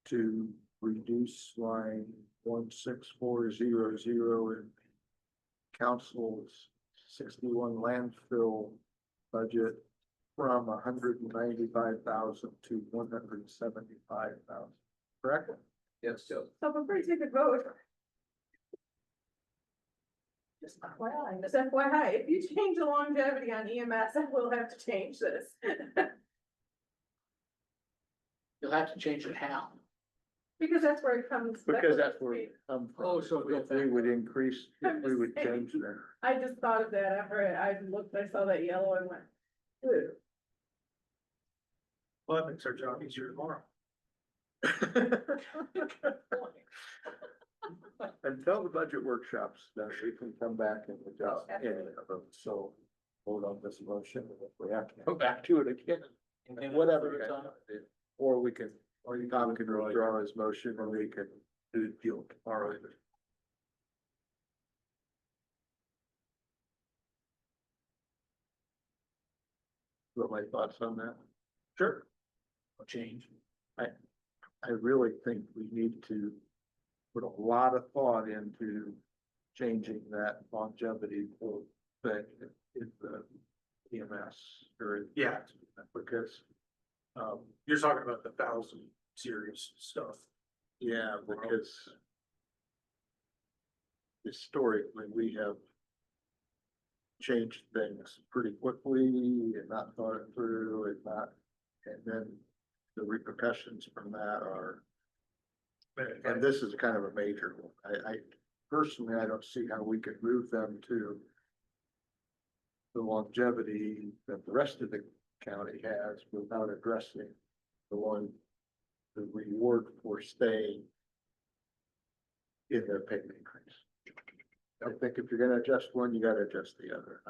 To reduce line 16400 in council's 61 landfill budget from 195,000 to 175,000. Correct? Yes. So before you take a vote. Just FYI, if you change the longevity on EMS, I will have to change this. You'll have to change it how? Because that's where it comes. Because that's where it comes from. Oh, so If we would increase, if we would change there. I just thought of that after I looked, I saw that yellow and went, ew. Well, that makes our job easier tomorrow. Until the budget workshops, then we can come back and adjust any of them, so hold on this motion, and if we have to go back to it again. And whatever, you guys wanna do. Or we can, or Tom can withdraw his motion and we can do the deal tomorrow. What my thoughts on that? Sure. Change. I really think we need to put a lot of thought into changing that longevity thing in the EMS or. Yeah. Because, You're talking about the 1,000 series stuff. yeah, because historically, we have changed things pretty quickly and not thought it through and not, and then the repercussions from that are, and this is kind of a major one. I personally, I don't see how we could move them to the longevity that the rest of the county has without addressing the reward for staying in their pay increase. I think if you're gonna adjust one, you gotta adjust the other.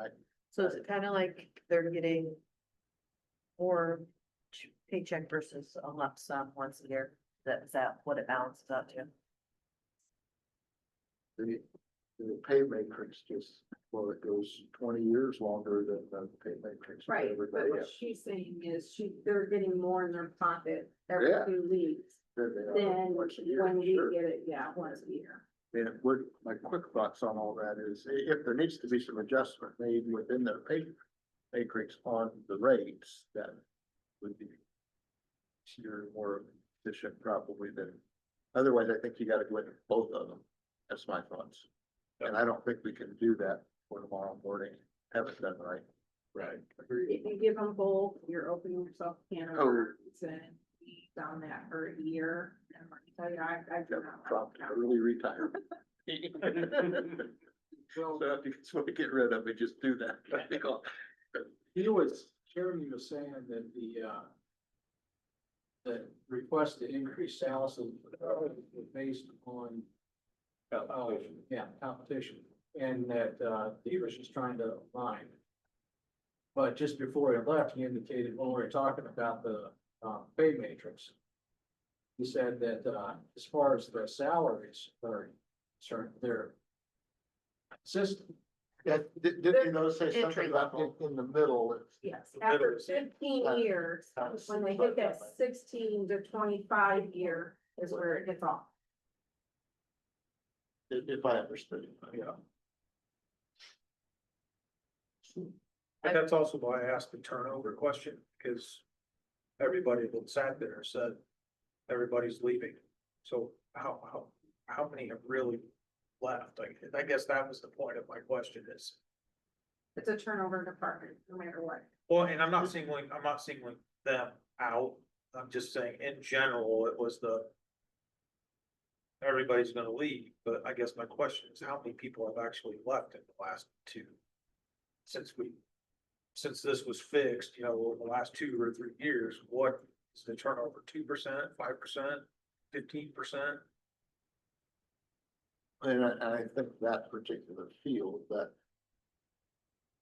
So is it kind of like they're getting more paycheck versus a lump sum once a year? Is that what it balances out to? The pay matrix just, well, it goes 20 years longer than the pay matrix. for Right, but everybody what else. she's saying is they're getting more in their pocket every Yeah. 2 weeks Than they are than once a year, when we sure. get it, yeah, once a year. And it would, my quick thoughts on all that is, if there needs to be some adjustment made within their pay matrix on the rates, that would be easier, more efficient probably than, otherwise I think you gotta go into both of them. That's my thoughts. And I don't think we can do that for tomorrow morning, have it done right. Right. If you give them both, you're opening yourself a can of Oh. worms, and we found that for a year. And let me tell you, I've done that. Trump early retirement. So if you just want to get rid of it, just do that. He was, Jeremy was saying that the request to increase salaries was based on. Competition, and that, he was just trying to align. But just before he left, he indicated when we were talking about the, pay matrix. He said that, as far as the salaries are concerned, they're consistent. Yeah, did you know, say Entry something about level. in the middle, it's. Yes, The middle after is- 15 years, when they hit that 16 to 25 year is where it gets off. If I understood it, yeah. But that's also why I asked the turnover question, because everybody that sat there said everybody's leaving. So how many have really left? I guess that was the point of my question is, It's a turnover department, no matter what. well, and I'm not singling them out. I'm just saying in general, it was everybody's gonna leave, but I guess my question is how many people have actually left in the last two? Since this was fixed, over the last 2 or 3 years, what is the turnover? 2%, 5%, 15%? And I think that particular field, that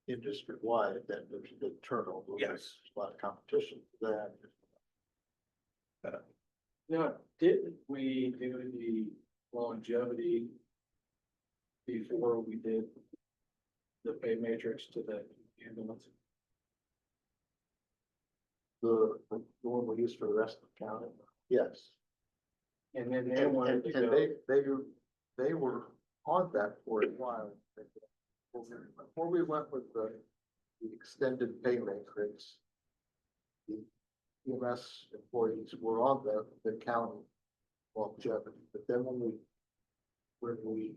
industry wide, that there's a big turnover. Yes. There's a lot of competition for that. Now, didn't we do the longevity before we did the pay matrix to the ambulance? The one we use for the rest of the county, yes. And then And, they wanted to go. they were on that for a while. Before we went with the extended pay matrix, the EMS employees were on the county longevity, but then when we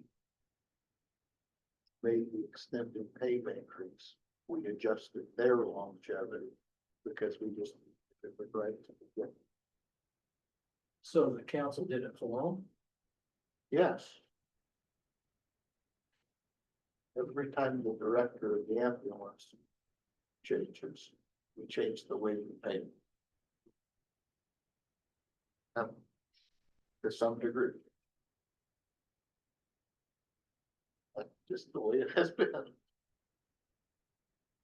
made the extended pay matrix, we adjusted their longevity because we just, it was right to begin. So the council did it for long? Yes. Every time the director of the ambulance changes, we change the way we pay. To some degree. That's just the way it has been.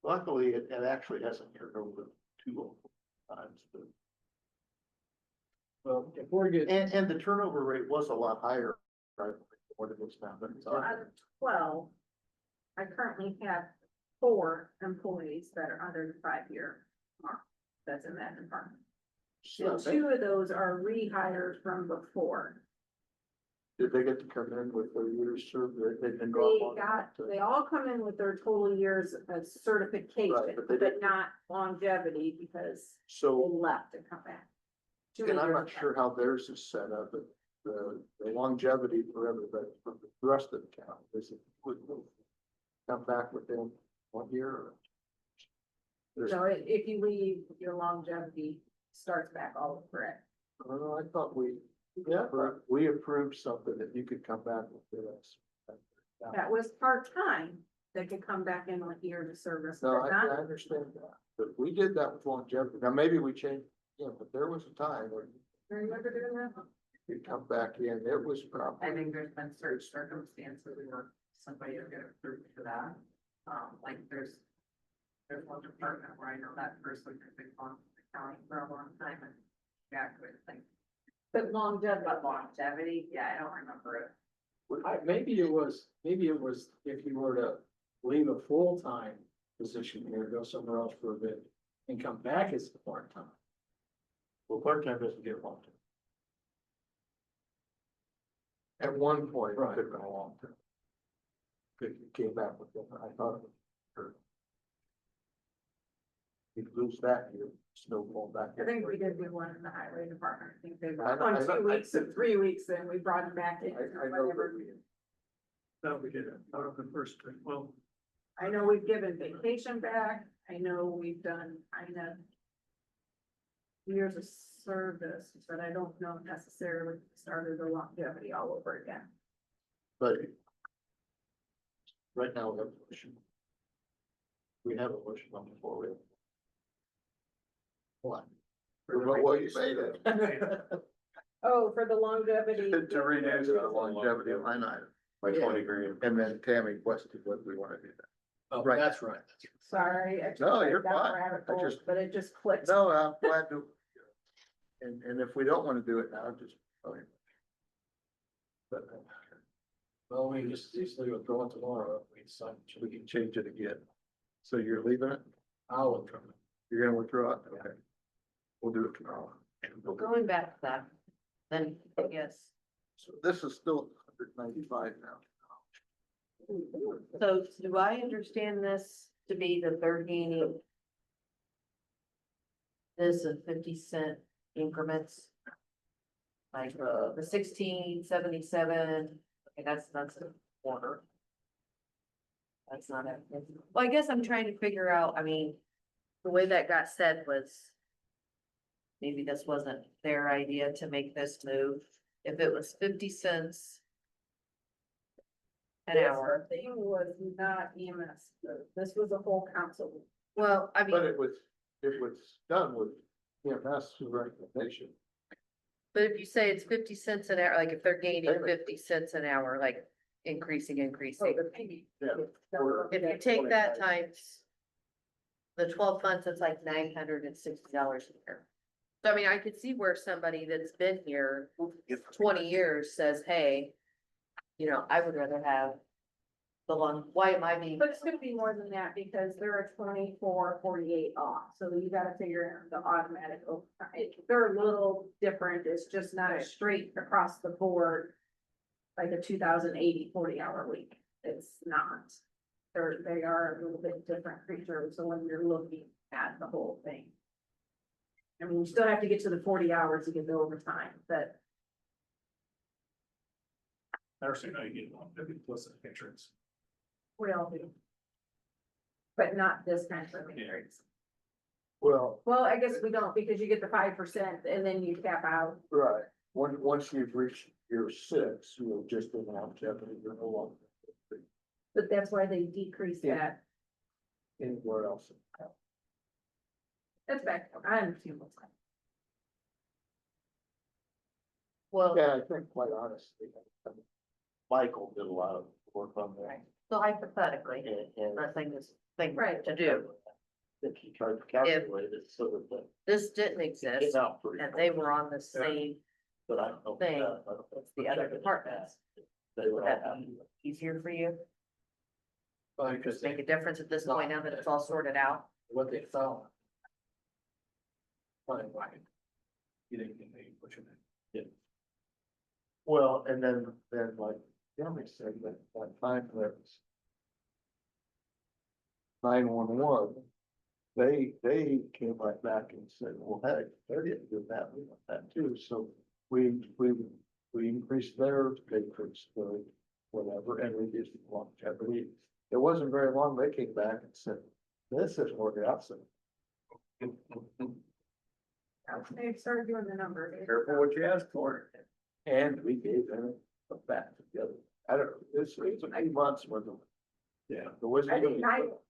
Luckily, it actually hasn't turned over too times, but. Well, if we're getting, And the turnover rate was a lot higher, right, than what it is now, but it's. So out of 12, I currently have 4 employees that are under the 5-year mark. That's in that department. And 2 of those are rehires from before. Did they get to come in with their years served, or they've been They gone? they all come in with their total years of certification, Right, but they but didn't- not longevity because they So, left and come back. 2 and I'm years not sure how theirs is set up, but the longevity for everybody, for the rest of the county, is it, would come back within 1 year? Or there's, So if you leave, your longevity starts back all over it. I thought we approved something that you could come back with us. That was part-time, they could come back in with years of service, No, but I not, understand that, but we did that with longevity. Now, maybe we changed, but there was a time where remember doing that? you come back in, it was probably. I think there's been certain circumstances where somebody will get approved for that. Like there's one department where I know that person has been on the county for a long time and back with like, But longevity. but longevity, yeah, I don't remember it. maybe it was, if you were to leave a full-time position here, go somewhere else for a bit and come back as a part-time. Well, part-time doesn't get long term. At one point, it Right. could have been a long term. It came back with them, I thought it was hurt. You lose that, you snowball back. I think we did do one in the highway department, I think they I were know- on I know- 2 weeks and 3 weeks, and we brought them back in. I know whatever. that we. No, we did it out of the first, well, I know we've given vacation back, I know we've done kind of years of service, but I don't know necessarily started the longevity all over again. But right now, we have a motion. We have a motion on the floor. What? Well, you made it. Oh, for the longevity. To reduce the longevity line item by 20 grand, and then Tammy questioned whether we want to do that. Oh, Right. that's right. Sorry. I just No, went you're down fine. rabbit I hole, just- But it just clicked. No, I'm glad to. And if we don't want to do it now, just. Okay. But Well, we just easily withdraw it tomorrow, if we decide, We can change it again. So you're leaving it? I'll withdraw it. You're gonna withdraw it? Okay. We'll do it tomorrow. Going back to that, then, yes. So this is still 195 now. So do I understand this to be the third meeting? This is 50 cent increments? Like, the 16.77, okay, that's the quarter. That's not it. Well, I guess I'm trying to figure out, I mean, the way that got said was. Maybe this wasn't their idea to make this move. If it was 50 cents. An hour, This thing was not EMS, this was a whole council. well, I But mean, it was done with EMS recommendation. but if you say it's 50 cents an hour, like if they're gaining 50 cents an hour, like increasing. Yeah. If you take that times the 12 months, it's like $960 a year. So I mean, I could see where somebody that's been here 20 years says, hey, you know, I would rather have the long, why am I being? But it's gonna be more than that because there are 24, 48 off, so you gotta figure out the automatic overtime. They're a little different, it's just not a straight across the board. Like a 2,080 40-hour week, it's not. They are a little bit different creatures, so when you're looking at the whole thing. I mean, you still have to get to the 40 hours to get the overtime, but I understand how you get one, maybe plus an entrance. we all do. But not this kind of increase. Well, Well, I guess we don't, because you get the 5% and then you cap out. right. Once you've reached year 6, you'll just in longevity, you're no longer But that's why they decrease Yeah. that. anywhere else. That's back, I understand what's going Well, Yeah, I think quite honestly, Michael did a lot of work on that. so hypothetically, And I think this thing Right. to do, that he tried to calculate it so that the- this didn't it exist came out pretty. and they were on the same But I don't know. thing as the other departments. They were Would all that happy. be easier for you? Because Make a difference at this point now that it's all sorted out? what they found. Fine, why? You didn't get any pushing it. Well, and then like, Jeremy said that time there was 911, they came right back and said, well, hey, they're getting good that, we want that too, so we increased theirs, they increased the whatever, and reduced the longevity. It wasn't very long, they came back and said, this isn't working out, so. They started doing the numbers. Careful what you ask for. And we gave them a back together. I don't, it's 8 months worth of. Yeah, there was, I think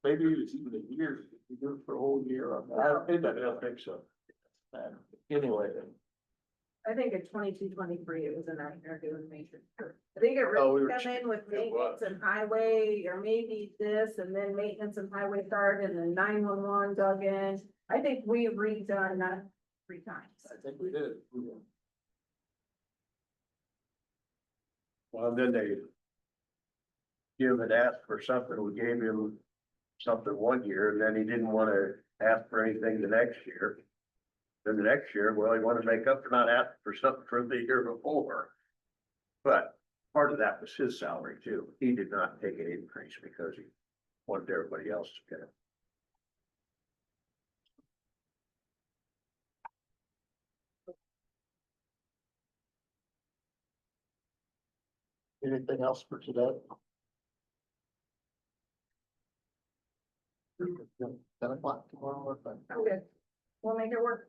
maybe it was even a year, you do it for a whole year on that. I don't think so. Anyway, I think in 22, 23, it was a nightmare doing matrix. I think it Oh, we really were come in with it maintenance was. and highway, or maybe this, and then maintenance and highway started, and then 911 dug in. I think we redone that 3 times. I think we did. Well, then they Jim had asked for something, we gave him something one year, and then he didn't wanna ask for anything the next year. Then the next year, well, he wanted to make up for not asking for something from the year before. But part of that was his salary too. He did not take an increase because he wanted everybody else to get it. Anything else for today? 10 o'clock tomorrow or something. Okay, we'll make it work.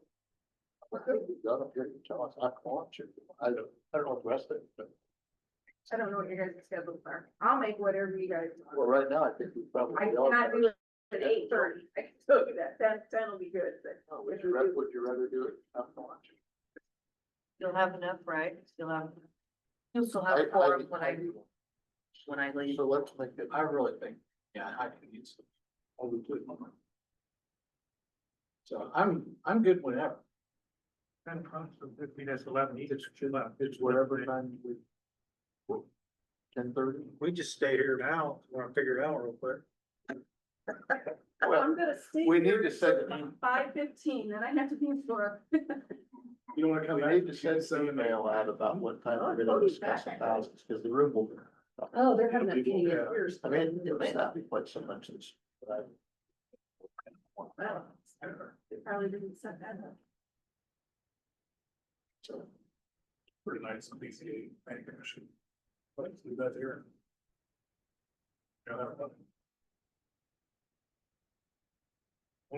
Tell us, I want you. I don't know the rest of it, but, I don't know what your guys' schedules are. I'll make whatever you guys well, want. right now, I think we probably. I cannot do it at 8:30. I can tell you that. 10 will be good, but. Would you rather do it? I don't want you. You'll have enough, right? You'll still have I- a forum I- when I leave. So let's make it. I really think, yeah, I can use it. I'll do it. So I'm good whenever. Kind of process, 15 to 11, It's whatever time we. 10:30? We just stay here now, wanna figure it out real quick. I'm gonna stay. we need here to set- till 5:15, and I have to be in Florida. You don't wanna come We back? need to send an email out about what time we're gonna discuss the thousands, because the room will. Oh, they're having a meeting in yours. I mean, it may not be quite so much as, but Well, they probably didn't set that up. Pretty nice, BCA, planning commission. Let's leave that here.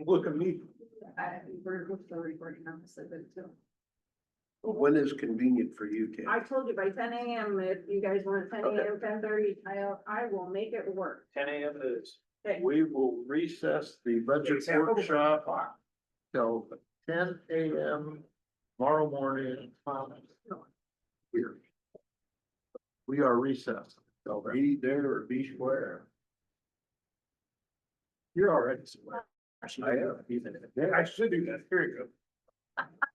Look at me. We're recording now, so that too. When is convenient for you, Tim? I told you by 10 a.m. if you guys want 10 a.m., 10:30, I will make it work. 10 a.m. it is. Okay. we will recess the budget workshop till 10 a.m. tomorrow morning. Here. We are recessed. So Be there or be square. you're already somewhere. I should do that, very good.